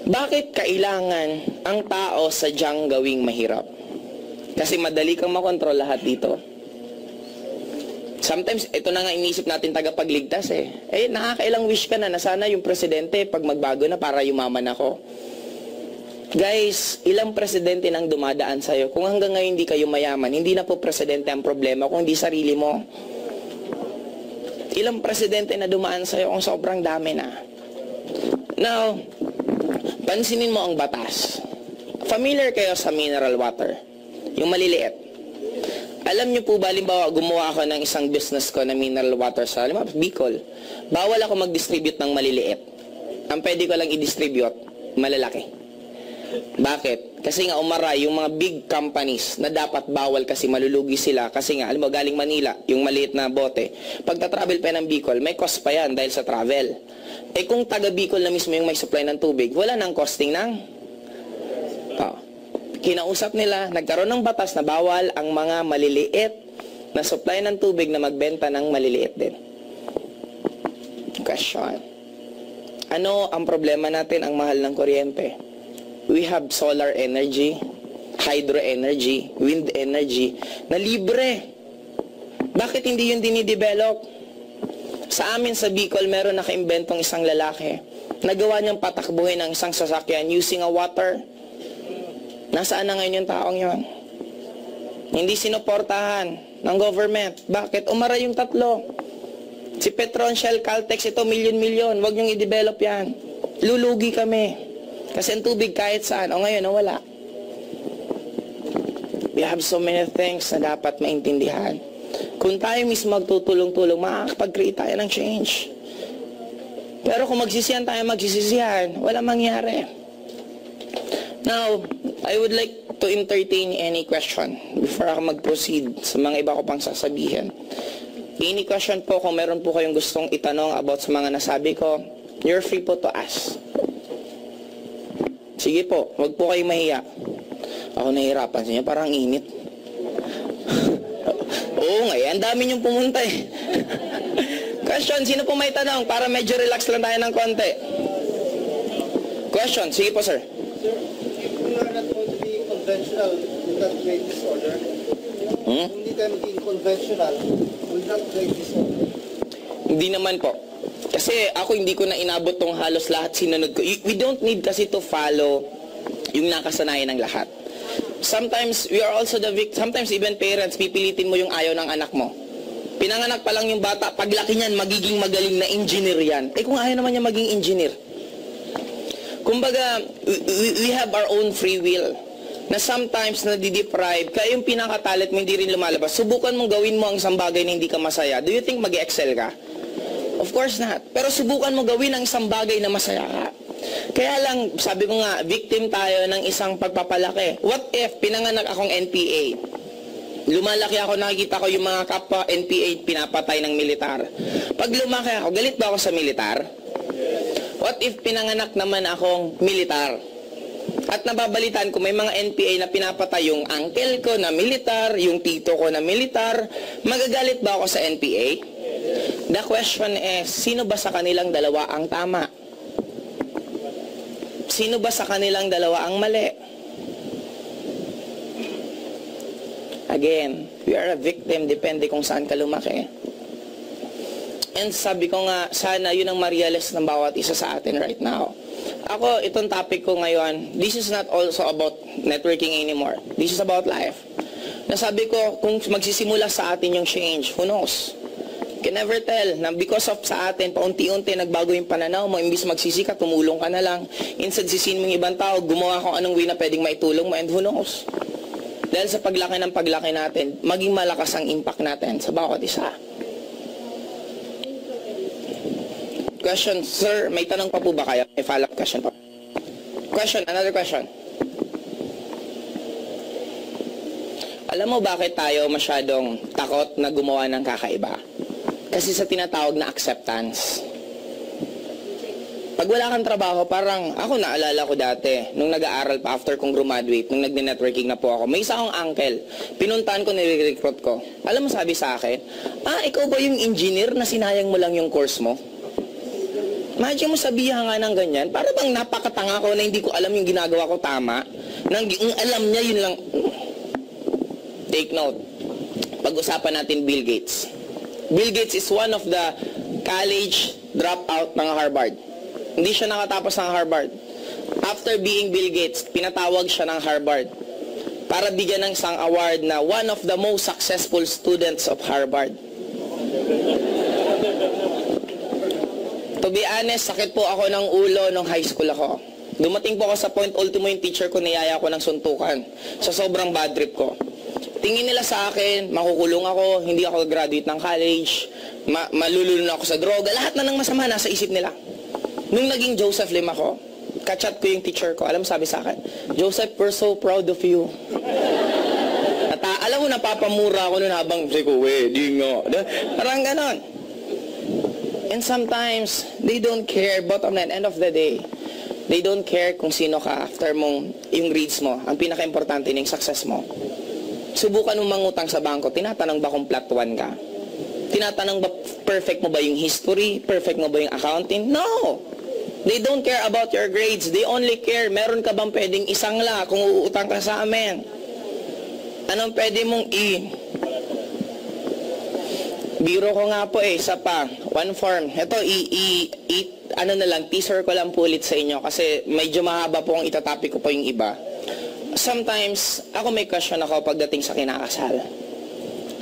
Bakit kailangan ang tao sadyang gawing mahirap? Kasi madali kang makontrol lahat dito. Sometimes, ito na nga inisip natin tagapagligtas eh. Nakakailang wish ka na sana yung presidente pag magbago na para yumaman ako. Guys, ilang presidente nang dumadaan sa'yo. Kung hanggang ngayon hindi kayo mayaman, hindi na po presidente ang problema, kung hindi sarili mo. Ilang presidente na dumaan sa'yo kung sobrang dami na. Now, pansinin mo ang batas. Familiar kayo sa mineral water? Yung maliliit. Alam niyo po ba, halimbawa, gumawa ako ng isang business ko na mineral water sa, Bicol. Bawal ako mag-distribute ng maliliit. Ang pwede ko lang i-distribute, malalaki. Bakit? Kasi nga umaray yung mga big companies na dapat bawal kasi malulugi sila. Kasi nga, alam mo, galing Manila, yung maliit na bote. Pag tatravel pa ng Bicol, may cost pa yan dahil sa travel. Kung taga Bicol na mismo yung may supply ng tubig, wala nang costing ng kinausap nila, nagkaroon ng batas na bawal ang mga maliliit na supply ng tubig na magbenta ng maliliit din. Question. Ano ang problema natin? Ang mahal ng kuryente. We have solar energy, hydro energy, wind energy, na libre. Bakit hindi yun dinidevelop? Sa amin sa Bicol, meron nakaimbentong isang lalaki. Nagawa niyang patakbuhin ang isang sasakyan using a water. Nasaan na ngayon yung taong yon? Hindi sinuportahan ng government. Bakit? Umara yung tatlo. Si Petron, Shell, Caltex, ito milyon-milyon. Huwag niyong i-develop yan. Lulugi kami. Kasi ang tubig kahit saan. O ngayon, wala. We have so many things na dapat maintindihan. Kung tayo mismo magtutulong-tulong, makakapag-create tayo ng change. Pero kung magsisihan tayo, magsisisihan, wala mangyari. Now, I would like to entertain any question before ako mag-proceed sa mga iba ko pang sasabihin. Any question po, kung meron po kayong gustong itanong about sa mga nasabi ko, you're free po to ask. Sige po, wag po kayong mahiya. Ako nahihirapan sa inyo, parang init. Oo nga, ang dami niyong pumunta eh. Question, sino po may tanong? Para medyo relax lang tayo ng konti. Question, sige po sir. Conventional will not create disorder. Kung hindi tayo maging conventional, will not create disorder. Hindi naman po. Kasi ako hindi ko na inabot tong halos lahat sinunod ko. We don't need kasi to follow yung nakasanayan ng lahat. Sometimes we are also the victim. Sometimes even parents, pipilitin mo yung ayaw ng anak mo. Pinanganak pa lang yung bata, paglaki niyan, magiging magaling na engineer yan. Kung ayaw naman niya maging engineer. Kumbaga, we have our own free will. Na sometimes nadideprive, kaya yung pinakatalit mo hindi rin lumalabas. Subukan mong gawin mo ang isang bagay na hindi ka masaya. Do you think mag-excel ka? Of course not. Pero subukan mo gawin ang isang bagay na masaya ka. Kaya lang, sabi ko nga, victim tayo ng isang pagpapalaki. What if pinanganak akong NPA? Lumalaki ako, nakikita ko yung mga kapwa NPA pinapatay ng militar. Pag lumaki ako, galit ba ako sa militar? What if pinanganak naman akong militar? At nababalitan ko may mga NPA na pinapatay yung uncle ko na militar, yung tito ko na militar. Magagalit ba ako sa NPA? The question is, sino ba sa kanilang dalawa ang tama? Sino ba sa kanilang dalawa ang mali? Again, we are a victim, depende kung saan ka lumaki. And sabi ko nga, sana yun ang ma-realize ng bawat isa sa atin right now. Ako, itong topic ko ngayon, this is not also about networking anymore. This is about life. Nasabi ko, kung magsisimula sa atin yung change, who knows? You can never tell na because of sa atin, paunti-unti nagbago yung pananaw mo, imbis magsisika, tumulong ka na lang. Instead, sisihin mo yung ibang tao, gumawa kung anong way na pwedeng maitulong mo, and who knows? Dahil sa paglaki ng paglaki natin, maging malakas ang impact natin sa bawat isa. Question, sir, may tanong pa po ba kayo? May follow-up question pa. Question, another question. Alam mo bakit tayo masyadong takot na gumawa ng kakaiba? Kasi sa tinatawag na acceptance. Pag wala kang trabaho, parang ako naalala ko dati, nung nag-aaral pa after kong graduate, nung nag-networking na po ako, may isa akong uncle, pinuntahan ko, nire-recruit ko. Alam mo sabi sa akin, ikaw ba yung engineer na sinayang mo lang yung course mo? Imagine mo sabihan nga ng ganyan, para bang napakatanga ko na hindi ko alam yung ginagawa ko tama, nang alam niya yun lang. Take note, pag-usapan natin Bill Gates. Bill Gates is one of the college dropout ng Harvard. Hindi siya nakatapos ng Harvard. After being Bill Gates, pinatawag siya ng Harvard para bigyan ng isang award na one of the most successful students of Harvard. To be honest, sakit po ako ng ulo nung high school ako. Dumating po ako sa point, ultimo yung teacher ko, niyaya ko ng suntukan sa sobrang bad trip ko. Tingin nila sa akin, makukulong ako, hindi ako graduate ng college, malulunod ako sa droga, lahat na ng masama nasa isip nila. Nung naging Joseph Lim ako, kachat ko yung teacher ko, alam mo sabi sa akin, Joseph, we're so proud of you. At alam mo, napapamura ako nun habang, sabi ko, di nga. Parang ganon. And sometimes, they don't care, but on the end of the day, they don't care kung sino ka after mong yung grades mo. Ang pinaka-importante na yung success mo. Subukan mong mangutang sa bangko, tinatanong ba kung flat 1 ka? Tinatanong ba perfect mo ba yung history? Perfect mo ba yung accounting? No! They don't care about your grades. They only care, meron ka bang pwedeng isangla kung uutang ka sa amin? Anong pwede mong Biro ko nga po isa pa, one form. Ito, ano na lang, teaser ko lang po ulit sa inyo kasi medyo mahaba po kung itatopic ko po yung iba. Sometimes, ako may question ako pagdating sa kinakasal.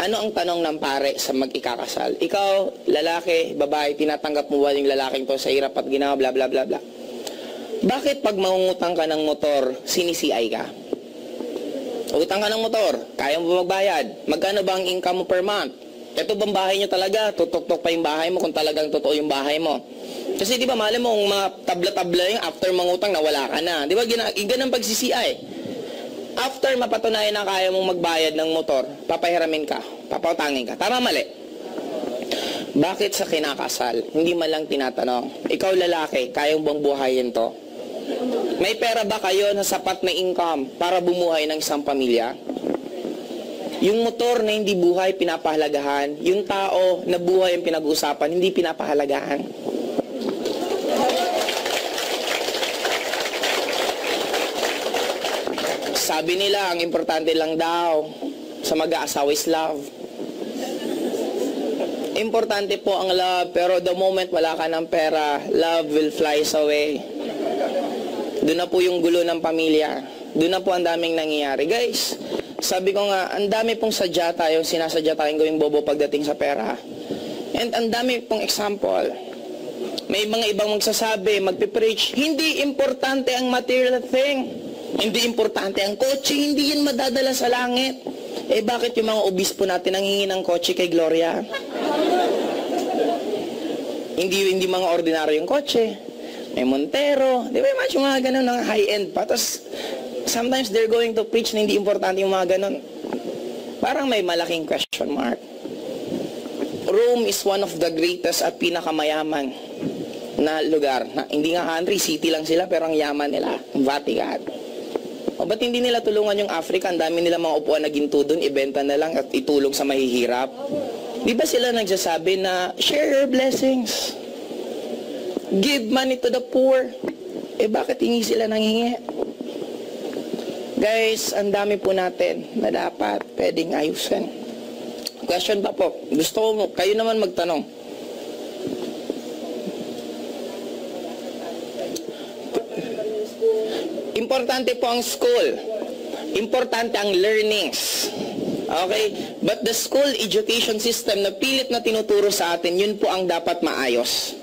Ano ang tanong ng pare sa mag-ikakasal? Ikaw, lalaki, babae, tinatanggap mo ba yung lalaking to sa hirap at ginawa, bla bla bla bla. Bakit pag mangungutang ka ng motor, sinisi-CI ka? Utang ka ng motor, kaya mo ba magbayad? Magkano ba ang income mo per month? Ito bang bahay nyo talaga? Tutok-tok pa yung bahay mo kung talagang totoo yung bahay mo. Kasi di ba, mali mo, mga tabla-tabla yung after mangutang, nawala ka na. Di ba, ganang pag-CCI. After mapatunayan na kaya mong magbayad ng motor, papahiramin ka, papautangin ka. Tama, mali? Bakit sa kinakasal, hindi man lang tinatanong, ikaw lalaki, kayang bang buhayin to? May pera ba kayo na sapat na income para bumuhay ng isang pamilya? Yung motor na hindi buhay, pinapahalagahan. Yung tao na buhay ang pinag-uusapan, hindi pinapahalagahan. Sabi nila, ang importante lang daw sa mag-aasawa is love. Importante po ang love, pero the moment wala ka ng pera, love will fly away. Doon na po yung gulo ng pamilya. Doon na po ang daming nangyayari. Guys, sabi ko nga, ang dami pong sadya tayo, sinasadya tayong gawing bobo pagdating sa pera. And ang dami pong example. May mga ibang magsasabi, magpipreach, hindi importante ang material thing. Hindi importante ang kotse, hindi yan madadala sa langit. Eh bakit yung mga obispo natin nanghingi ng kotse kay Gloria? Hindi mga ordinaryong kotse. May Montero. Di ba yung mga ganun, ng high-end pa. Tapos, sometimes they're going to preach na hindi importante yung mga ganun. Parang may malaking question mark. Rome is one of the greatest at pinakamayaman na lugar. Na, hindi nga country, city lang sila, pero ang yaman nila, Vatican. O ba't hindi nila tulungan yung Africa? Ang dami nila mga upuan na ginto doon, ibenta na lang at itulong sa mahihirap. Di ba sila nagsasabi na, share your blessings. Give money to the poor. Eh bakit hingi sila nanghingi? Guys, ang dami po natin na dapat pwedeng ayusin. Question pa po. Gusto ko, kayo naman magtanong. Importante po ang school. Importante ang learnings. Okay? But the school education system na pilit na tinuturo sa atin, yun po ang dapat maayos.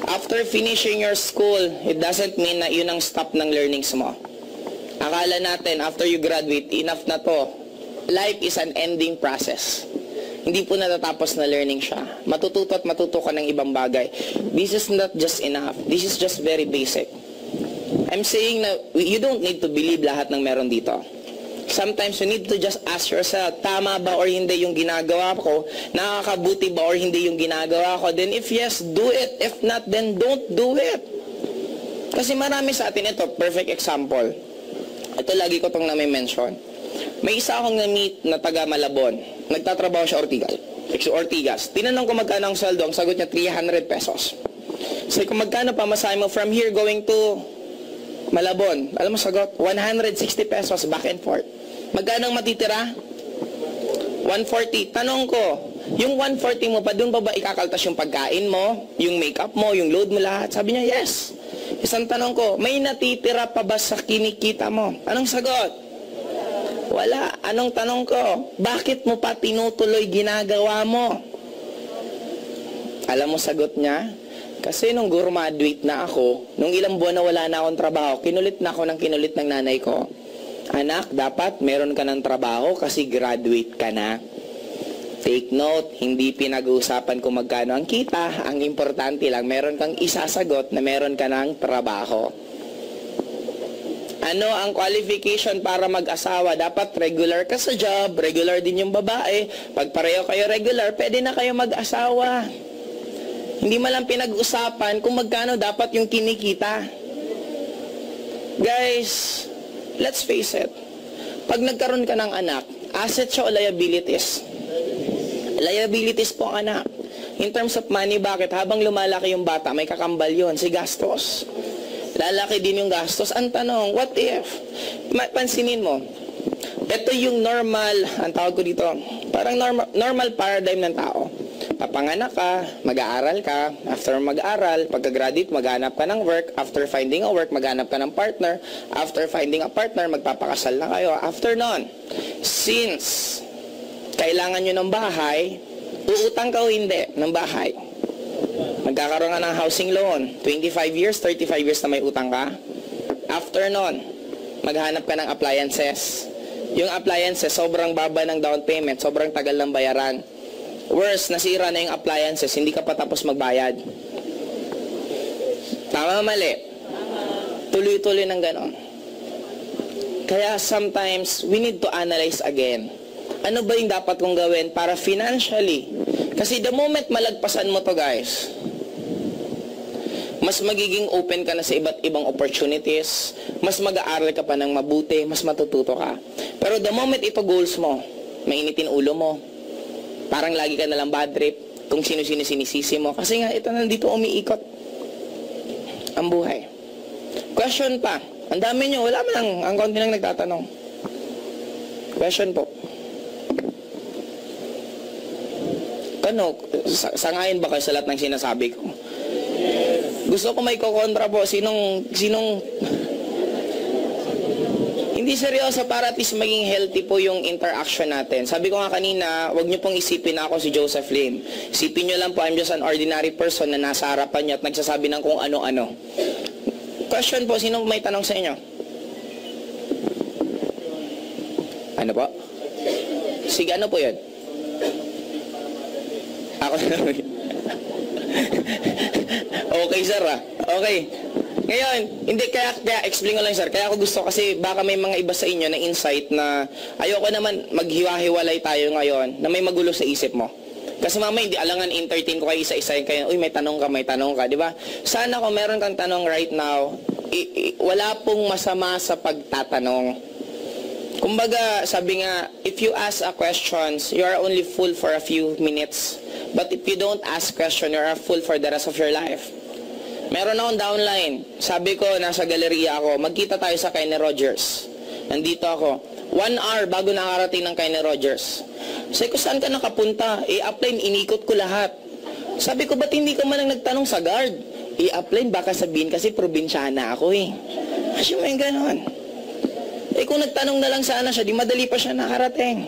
After finishing your school, it doesn't mean na yun ang stop ng learnings mo. Akala natin, after you graduate, enough na to. Life is an ending process. Hindi po natatapos na learning siya. Matututo at matuto ka ng ibang bagay. This is not just enough. This is just very basic. I'm saying na you don't need to believe lahat ng meron dito. Sometimes you need to just ask yourself, tama ba or hindi yung ginagawa ko? Nakakabuti ba or hindi yung ginagawa ko? Then if yes, do it. If not, then don't do it. Kasi marami sa atin, ito, perfect example. Ito lagi ko itong na-mention. May isa akong na-meet na taga Malabon. Nagtatrabaho siya Ortigas. Tinanong ko magkano ang sweldo, ang sagot niya 300 pesos. So kung magkano pa masahe mo from here going to Malabon, alam mo sagot, 160 pesos back and forth. Magkano ang matitira? 140. Tanong ko, yung 140 mo pa, doon pa ba ikakaltas yung pagkain mo, yung makeup mo, yung load mo lahat? Sabi niya, yes. Isang tanong ko, may natitira pa ba sa kinikita mo? Anong sagot? Wala. Anong tanong ko? Bakit mo pa tinutuloy ginagawa mo? Alam mo sagot niya? Kasi nung graduate na ako, nung ilang buwan na wala na akong trabaho, kinulit na ako ng kinulit ng nanay ko. Anak, dapat meron ka ng trabaho kasi graduate ka na. Take note, hindi pinag-uusapan kung magkano ang kita. Ang importante lang, meron kang isasagot na meron ka ng trabaho. Ano ang qualification para mag-asawa? Dapat regular ka sa job, regular din yung babae. Pag pareho kayo regular, pwede na kayo mag-asawa. Hindi man lang pinag-usapan kung magkano dapat yung kinikita. Guys, let's face it. Pag nagkaroon ka ng anak, asset siya o liabilities? Liabilities po ang anak. In terms of money, bakit? Habang lumalaki yung bata, may kakambal yun, si gastos. Lalaki din yung gastos. Ang tanong, what if? Pansinin mo, ito yung normal, ang tawag ko dito, parang normal paradigm ng tao. Papanganak ka, mag-aaral ka, after mag-aaral, pagka-graduate, maghanap ka ng work, after finding a work, maghanap ka ng partner, after finding a partner, magpapakasal na kayo. After nun, since kailangan nyo ng bahay, uutang ka o hindi ng bahay. Magkakaroon ka ng housing loan, 25 years, 35 years na may utang ka. After nun, maghanap ka ng appliances. Yung appliances, sobrang baba ng down payment, sobrang tagal ng bayaran. Worse, nasira na yung appliances, hindi ka pa tapos magbayad. Tama mali? Tuloy-tuloy ng ganon. Kaya sometimes, we need to analyze again. Ano ba yung dapat kong gawin para financially? Kasi the moment malagpasan mo to guys, mas magiging open ka na sa iba't ibang opportunities, mas mag-aaral ka pa ng mabuti, mas matututo ka. Pero the moment ito goals mo, mainitin ulo mo, parang lagi ka nalang bad trip kung sino-sino sinisisi mo. Kasi nga, ito nandito umiikot ang buhay. Question pa. Ang dami nyo, wala man ang konti lang nagtatanong. Question po. Ano, sangayon ba kayo sa lahat ng sinasabi ko? Gusto ko may kukontra po. Sinong hindi seryoso para at least maging healthy po yung interaction natin. Sabi ko nga kanina, wag niyo pong isipin na ako si Joseph Lim. Isipin niyo lang po, I'm just an ordinary person na nasa harapan niyo at nagsasabi ng kung ano-ano. Question po, sino may tanong sa inyo? Ano po? Sige, ano po yun? Ako na. Okay, sir, ah. Okay. Ngayon, hindi, kaya explain ko lang, sir. Kaya ako gusto kasi baka may mga iba sa inyo na insight na ayoko naman maghiwa-hiwalay tayo ngayon na may magulo sa isip mo. Kasi mamaya hindi alangan entertain ko kayo isa-isa kayo. Uy, may tanong ka, di ba? Sana kung meron kang tanong right now, wala pong masama sa pagtatanong. Kumbaga, sabi nga, if you ask a questions, you are only full for a few minutes. But if you don't ask question, you are full for the rest of your life. Meron akong downline. Sabi ko, nasa galeriya ako, magkita tayo sa Kenny Rogers. Nandito ako. 1 hour bago nakarating ng Kenny Rogers. Sabi ko, saan ka nakapunta? I-apply, inikot ko lahat. Sabi ko, ba't hindi ka man lang nagtanong sa guard? I-apply, baka sabihin kasi probinsyana ako eh. Kasi may ganon. Eh kung nagtanong na lang sana siya, di madali pa siya nakarating.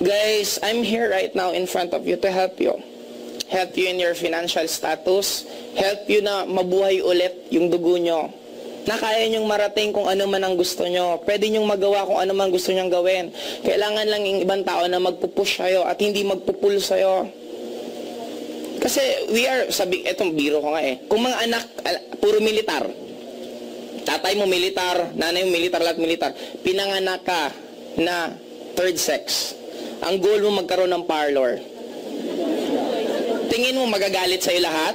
Guys, I'm here right now in front of you to help you. Help you in your financial status, help you na mabuhay ulit yung dugo nyo, na kaya nyong marating kung ano man ang gusto nyo, pwede nyong magawa kung ano man gusto nyong gawin. Kailangan lang yung ibang tao na magpupush sa'yo at hindi magpupull sa'yo. Kasi we are, etong biro ko nga eh, kung mga anak, puro militar, tatay mo militar, nanay mo militar, lahat militar, pinanganak ka na third sex, ang goal mo magkaroon ng parlor. Tingin mo magagalit sa'yo lahat?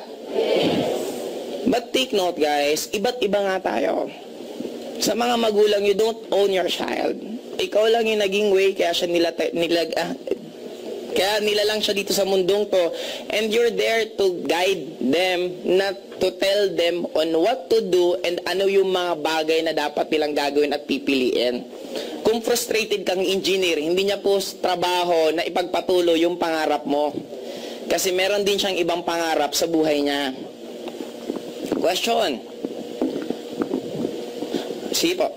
But take note guys, iba't iba nga tayo. Sa mga magulang, you don't own your child. Ikaw lang yung naging way, kaya nilalang siya dito sa mundong to. And you're there to guide them, not to tell them on what to do and ano yung mga bagay na dapat nilang gagawin at pipiliin. Kung frustrated kang engineer, hindi niya po trabaho na ipagpatuloy yung pangarap mo. Kasi meron din siyang ibang pangarap sa buhay niya. Question. Sige po.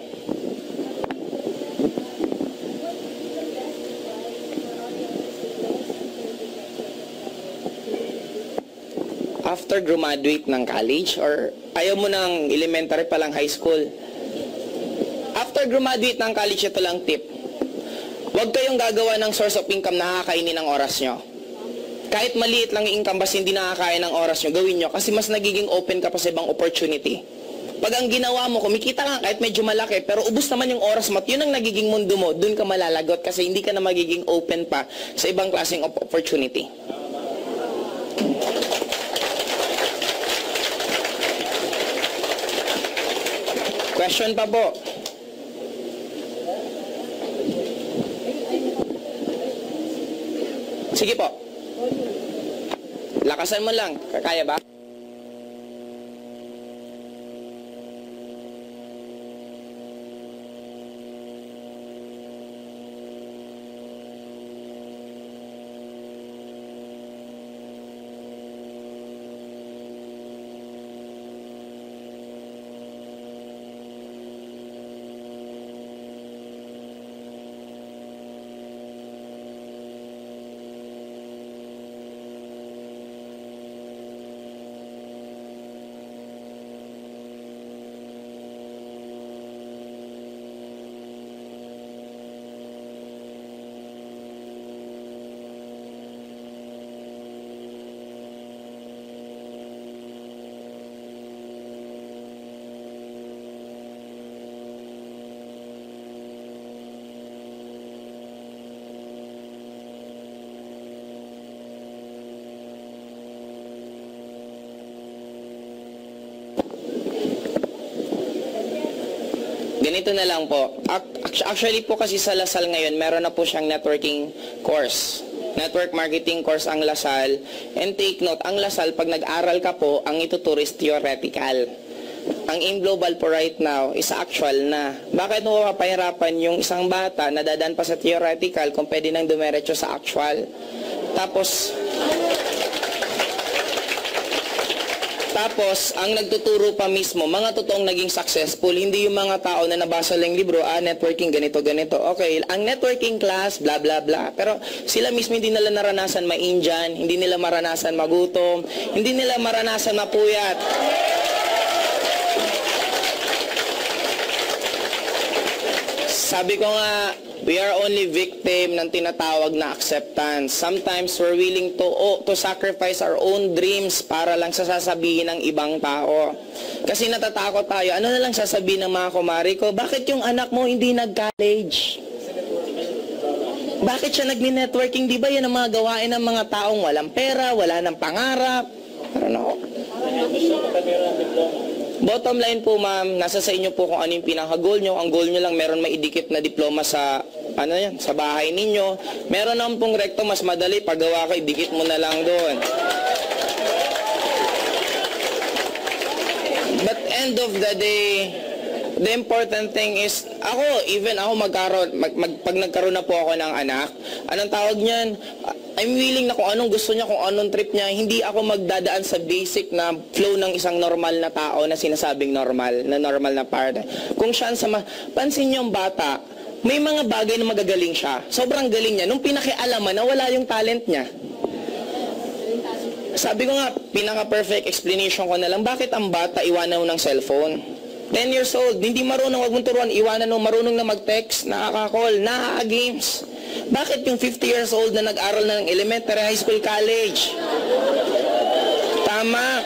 After graduate ng college or ayaw mo ng elementary pa lang high school? After graduate ng college, ito lang tip. Huwag kayong gagawa ng source of income na kakainin ng oras nyo. Kahit maliit lang yung income, basta hindi nakakain ng oras nyo, gawin nyo. Kasi mas nagiging open ka pa sa ibang opportunity. Pag ang ginawa mo, kumikita ka kahit medyo malaki, pero ubos naman yung oras mo, at yun ang nagiging mundo mo, dun ka malalagot kasi hindi ka na magiging open pa sa ibang klaseng opportunity. Question pa po. Sige po. Lakasan mo lang. Kaya ba? Ganito na lang po. Actually po kasi sa Lasal ngayon, meron na po siyang networking course. Network marketing course ang Lasal. And take note, ang Lasal, pag nag-aral ka po, ang ituturo is theoretical. Ang in global po right now is actual na. Bakit mo mapahirapan yung isang bata na dadaan pa sa theoretical kung pwede nang dumiretso sa actual? Tapos, ang nagtuturo pa mismo, mga totoong naging successful, hindi yung mga tao na nabasa lang libro, networking, ganito, ganito. Okay, ang networking class, bla bla bla. Pero sila mismo hindi nila naranasan ma-Indian, hindi nila maranasan magutom, hindi nila maranasan mapuyat. Sabi ko nga, We are only victim ng tinatawag na acceptance. Sometimes we're willing to sacrifice our own dreams para lang sa sasabihin ng ibang tao. Kasi natatakot tayo. Ano na lang sasabihin ng mga kumari ko? Bakit yung anak mo hindi nag-college? Bakit siya nagni-networking? Di ba yan ang mga gawain ng mga taong walang pera, wala ng pangarap? Parang ako. Bottom line po ma'am, nasa sa inyo po kung ano yung pinaka-goal nyo. Ang goal nyo lang, meron maidikit na diploma sa, sa bahay ninyo. Meron naman pong recto, mas madali. Paggawa ko, idikit mo na lang doon. But end of the day, the important thing is, even ako pag nagkaroon na po ako ng anak, anong tawag niyan? I'm willing na kung anong gusto niya, kung anong trip niya, hindi ako magdadaan sa basic na flow ng isang normal na tao na sinasabing normal na partner. Kung siya pansin niyo yung bata, may mga bagay na magagaling siya. Sobrang galing niya. Nung pinakialaman na wala yung talent niya. Sabi ko nga, pinaka-perfect explanation ko na lang, bakit ang bata iwanan mo ng cellphone? 10 years old, hindi marunong, wag mong turuan, iwanan mo, marunong na mag-text, nakaka-call, nakaka-games. Bakit yung 50 years old na nag-aral na ng elementary, high school, college? Tama.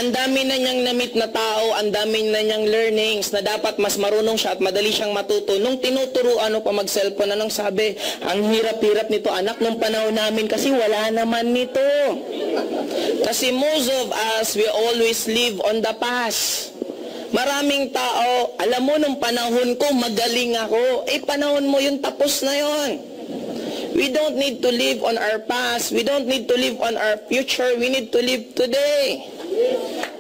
Ang dami na niyang na-meet na tao, ang dami na niyang learnings na dapat mas marunong siya at madali siyang matuto. Nung tinuturuan pa mag-cellphone, anong sabi? Ang hirap-hirap nito, anak, nung panahon namin kasi wala naman nito. Kasi most of us, we always live on the past. Maraming tao, alam mo, nung panahon ko, magaling ako. Panahon mo yun, tapos na yun. We don't need to live on our past. We don't need to live on our future. We need to live today.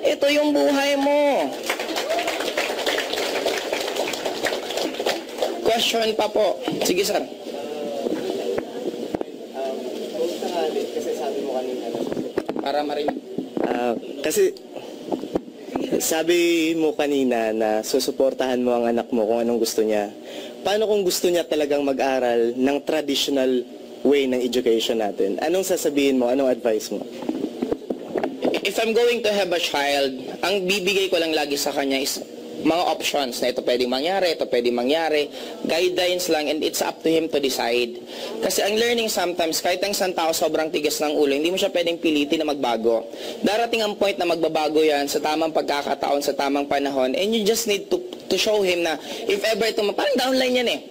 Ito yung buhay mo. Question pa po. Sige, sir. Kasi sabi mo kanina. Para marinig. Kasi sabi mo kanina na susuportahan mo ang anak mo kung anong gusto niya. Paano kung gusto niya talagang mag-aral ng traditional way ng education natin? Anong sasabihin mo? Anong advice mo? If I'm going to have a child, ang bibigay ko lang lagi sa kanya is mga options na ito pwedeng mangyari, guidelines lang, and it's up to him to decide. Kasi ang learning sometimes, kahit ang isang tao sobrang tigas ng ulo, hindi mo siya pwedeng pilitin na magbago. Darating ang point na magbabago yan sa tamang pagkakataon, sa tamang panahon, and you just need to show him na if ever ito, parang downline yan eh.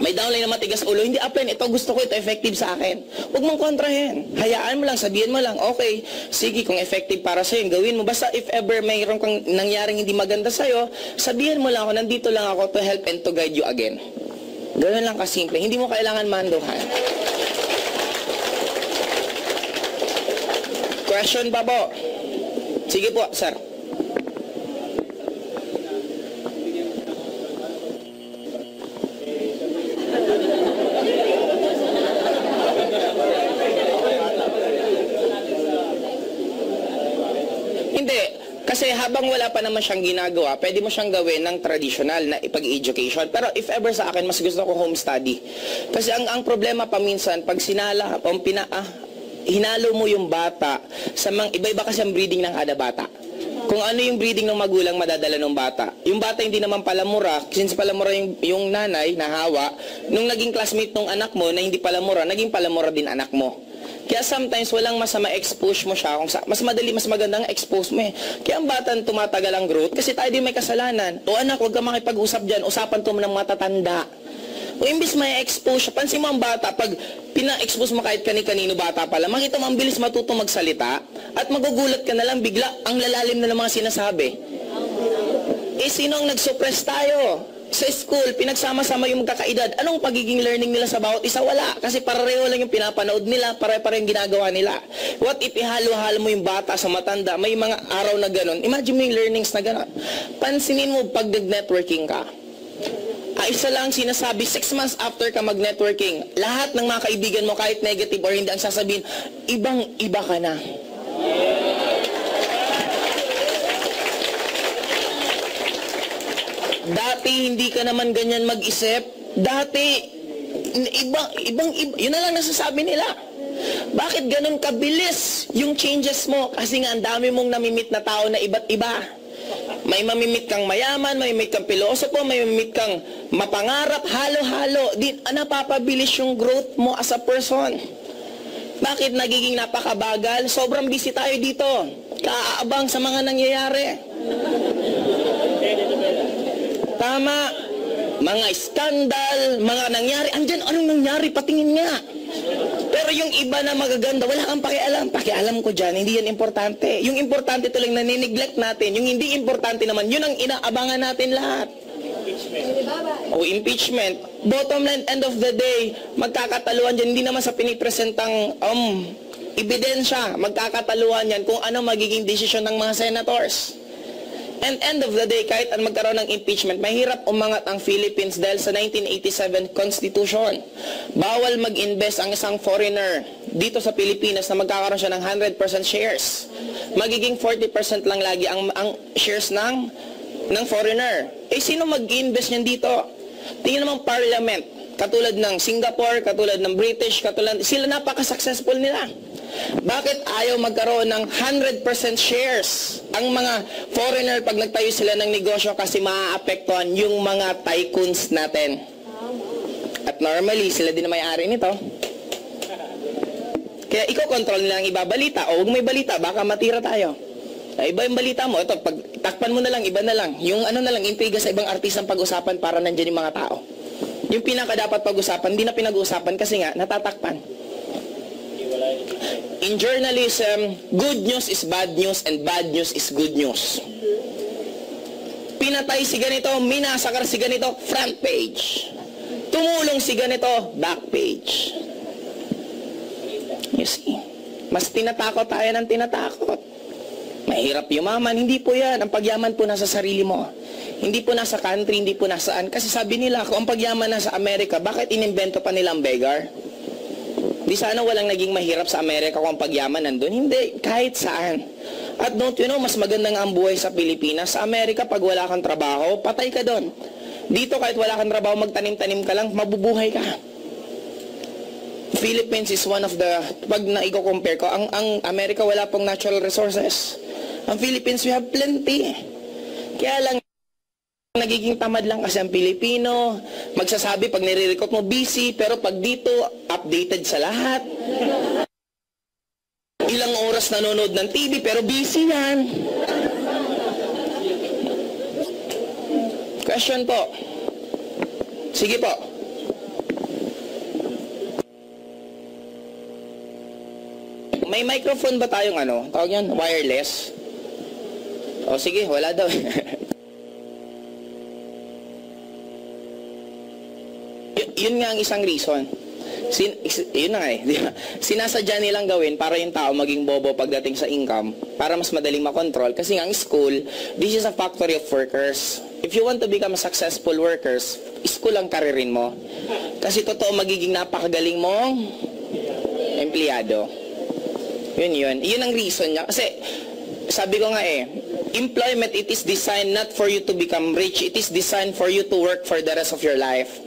May downline na matigas ulo, hindi apply, ito gusto ko, ito effective sa akin. Huwag mong kontrahin. Hayaan mo lang, sabihin mo lang, okay, sige, kung effective para sa'yo, gawin mo. Basta if ever mayroon kang nangyaring hindi maganda sa'yo, sabihin mo lang ako, nandito lang ako to help and to guide you again. Ganun lang kasimple. Hindi mo kailangan manduhan. Question pa po? Sige po, sir. Kasi habang wala pa naman siyang ginagawa, pwede mo siyang gawin ng traditional na ipag-education. Pero if ever sa akin, mas gusto ko home study. Kasi ang problema paminsan, pag hinalo mo yung bata, sa iba-iba kasi ang breeding ng kada bata. Kung ano yung breeding ng magulang, madadala ng bata. Yung bata hindi naman palamura, since palamura yung nanay, nahawa, nung naging classmate ng anak mo na hindi palamura, naging palamura din anak mo. Kaya sometimes walang masama expose mo siya, mas magandang expose mo eh. Kaya ang bata tumatagal ang growth kasi tayo din may kasalanan. O anak, huwag ka makipag-usap dyan, usapan to ng matatanda. O imbis may expose siya, pansin mo ang bata, pag pina-expose mo kahit kani-kanino bata pala, makita mo ang bilis matuto magsalita at magugulat ka na lang bigla ang lalalim na ng mga sinasabi. Sino ang nag-suppress tayo? Sa school, pinagsama-sama yung magkakaedad. Anong pagiging learning nila sa bawat isa? Wala. Kasi pareho lang yung pinapanood nila, pareho yung ginagawa nila. What if ihalo-halo mo yung bata sa matanda? May mga araw na ganon. Imagine mo yung learnings na ganon. Pansinin mo pag nag-networking ka. Isa lang sinasabi, 6 months after ka mag-networking, lahat ng mga kaibigan mo, kahit negative or hindi, ang sasabihin, ibang-iba ka na. Dati hindi ka naman ganyan mag-isip. Dati ibang yun na lang nasasabi nila. Bakit ganun kabilis yung changes mo? Kasi nga ang dami mong namimit na tao na iba't iba. May mamimit kang mayaman, may mamimit kang pilosopo, may mamimit kang mapangarap, halo-halo. Napapabilis yung growth mo as a person. Bakit nagiging napakabagal? Sobrang busy tayo dito. Kaaabang sa mga nangyayari. Tama. Mga skandal, mga nangyari. Andyan, anong nangyari? Patingin nga. Pero yung iba na magaganda, wala kang pakialam. Pakialam ko dyan, hindi yan importante. Yung importante ito lang nanineglect natin. Yung hindi importante naman, yun ang inaabangan natin lahat. O impeachment. Bottom line, end of the day, magkakataluan dyan. Hindi naman sa pinipresentang ebidensya. Magkakataluan yan kung ano magiging desisyon ng mga senators. And end of the day, kahit magkaroon ng impeachment, mahirap umangat ang Philippines dahil sa 1987 Constitution. Bawal mag-invest ang isang foreigner dito sa Pilipinas na magkakaroon siya ng 100% shares. Magiging 40% lang lagi ang shares ng foreigner. Eh, sino mag-invest niyan dito? Tingnan naman parliament. Katulad ng Singapore, katulad ng British, sila napaka-successful nila. Bakit ayaw magkaroon ng 100% shares ang mga foreigner pag nagtayo sila ng negosyo kasi maaapektuhan yung mga tycoons natin? At normally, sila din ang may-ari nito. Kaya ikaw control nila ang ibabalita. O huwag may balita, baka matira tayo. Iba yung balita mo. Ito, pag takpan mo na lang, iba na lang. Yung ano na lang, intriga sa ibang artistang pag-usapan para nandyan yung mga tao. Yung pinaka dapat pag-usapan, hindi na pinag-usapan kasi nga, natatakpan. In journalism, good news is bad news and bad news is good news. Pinatay si ganito, minasakar si ganito, front page. Tumulong si ganito, back page. You see, mas tinatakot tayo ng tinatakot. Mahirap yumaman, hindi po yan. Ang pagyaman po nasa sarili mo. Hindi po nasa country, hindi po nasaan. Kasi sabi nila, kung ang pagyaman nasa Amerika, bakit inimbento pa nila ang beggar? Di sana walang naging mahirap sa Amerika kung ang pagyaman nandun. Hindi, kahit saan. At don't you know, mas maganda nga ang buhay sa Pilipinas. Sa Amerika, pag wala kang trabaho, patay ka doon. Dito, kahit wala kang trabaho, magtanim-tanim ka lang, mabubuhay ka. Philippines is one of the, pag na-compare ko, ang Amerika wala pong natural resources. Ang Philippines, we have plenty. Kaya lang, nagiging tamad lang kasi ang Pilipino, magsasabi pag nire-record mo busy, pero pag dito, updated sa lahat. Ilang oras nanonood ng TV, pero busy yan. Question po. Sige po. May microphone ba tayong tawag yan, wireless? O sige, wala daw. Yun nga ang isang reason. Yun na nga eh. Sinasadya nilang gawin para yung tao maging bobo pagdating sa income, para mas madaling makontrol. Kasi nga ang school, this is a factory of workers. If you want to become a successful workers, school ang karirin mo. Kasi totoo magiging napakagaling mong empleyado. Yun. Yun ang reason niya. Kasi sabi ko nga employment, it is designed not for you to become rich. It is designed for you to work for the rest of your life.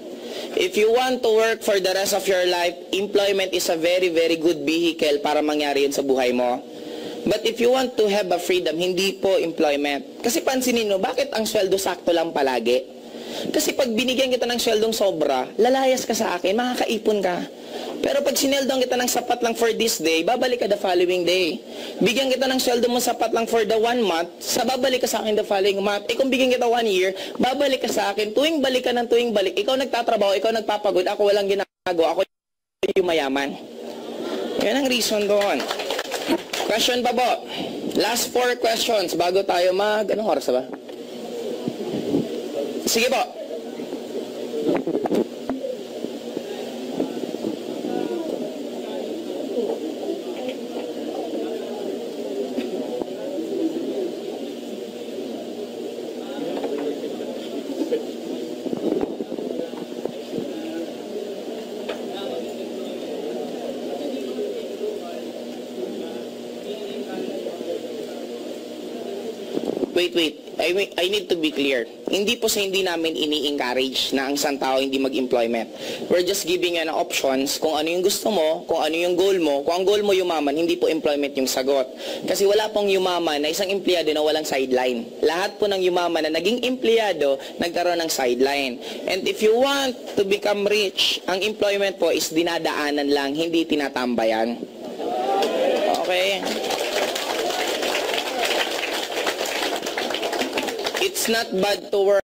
If you want to work for the rest of your life, employment is a very, very good vehicle para mangyari yun sa buhay mo. But if you want to have a freedom, hindi po employment. Kasi pansinin mo, bakit ang sweldo sakto lang palagi? Kasi pag binigyan kita ng sweldong sobra, lalayas ka sa akin, makakaipon ka. Pero pag sineldong kita ng sapat lang for this day, babalik ka the following day. Bigyan kita ng sweldo mo sapat lang for the 1 month, babalik ka sa akin the following month. Kung bigyan kita 1 year, babalik ka sa akin. Tuwing balik ka ng tuwing balik. Ikaw nagtatrabaho, ikaw nagpapagod, ako walang ginagawa, ako yung mayaman. Yan ang reason doon. Question pa po. Last 4 questions bago tayo anong oras ba? Sige po. Wait. I need to be clear. Hindi po sa hindi namin ini-encourage na ang isang tao hindi mag-employment. We're just giving you options kung ano yung gusto mo, kung ano yung goal mo. Kung ang goal mo yumaman, hindi po employment yung sagot. Kasi wala pong yumaman na isang empleyado na walang sideline. Lahat po ng yumaman na naging empleyado, nagkaroon ng sideline. And if you want to become rich, ang employment po is dinadaanan lang, hindi tinatambayan. Okay? It's not bad to work.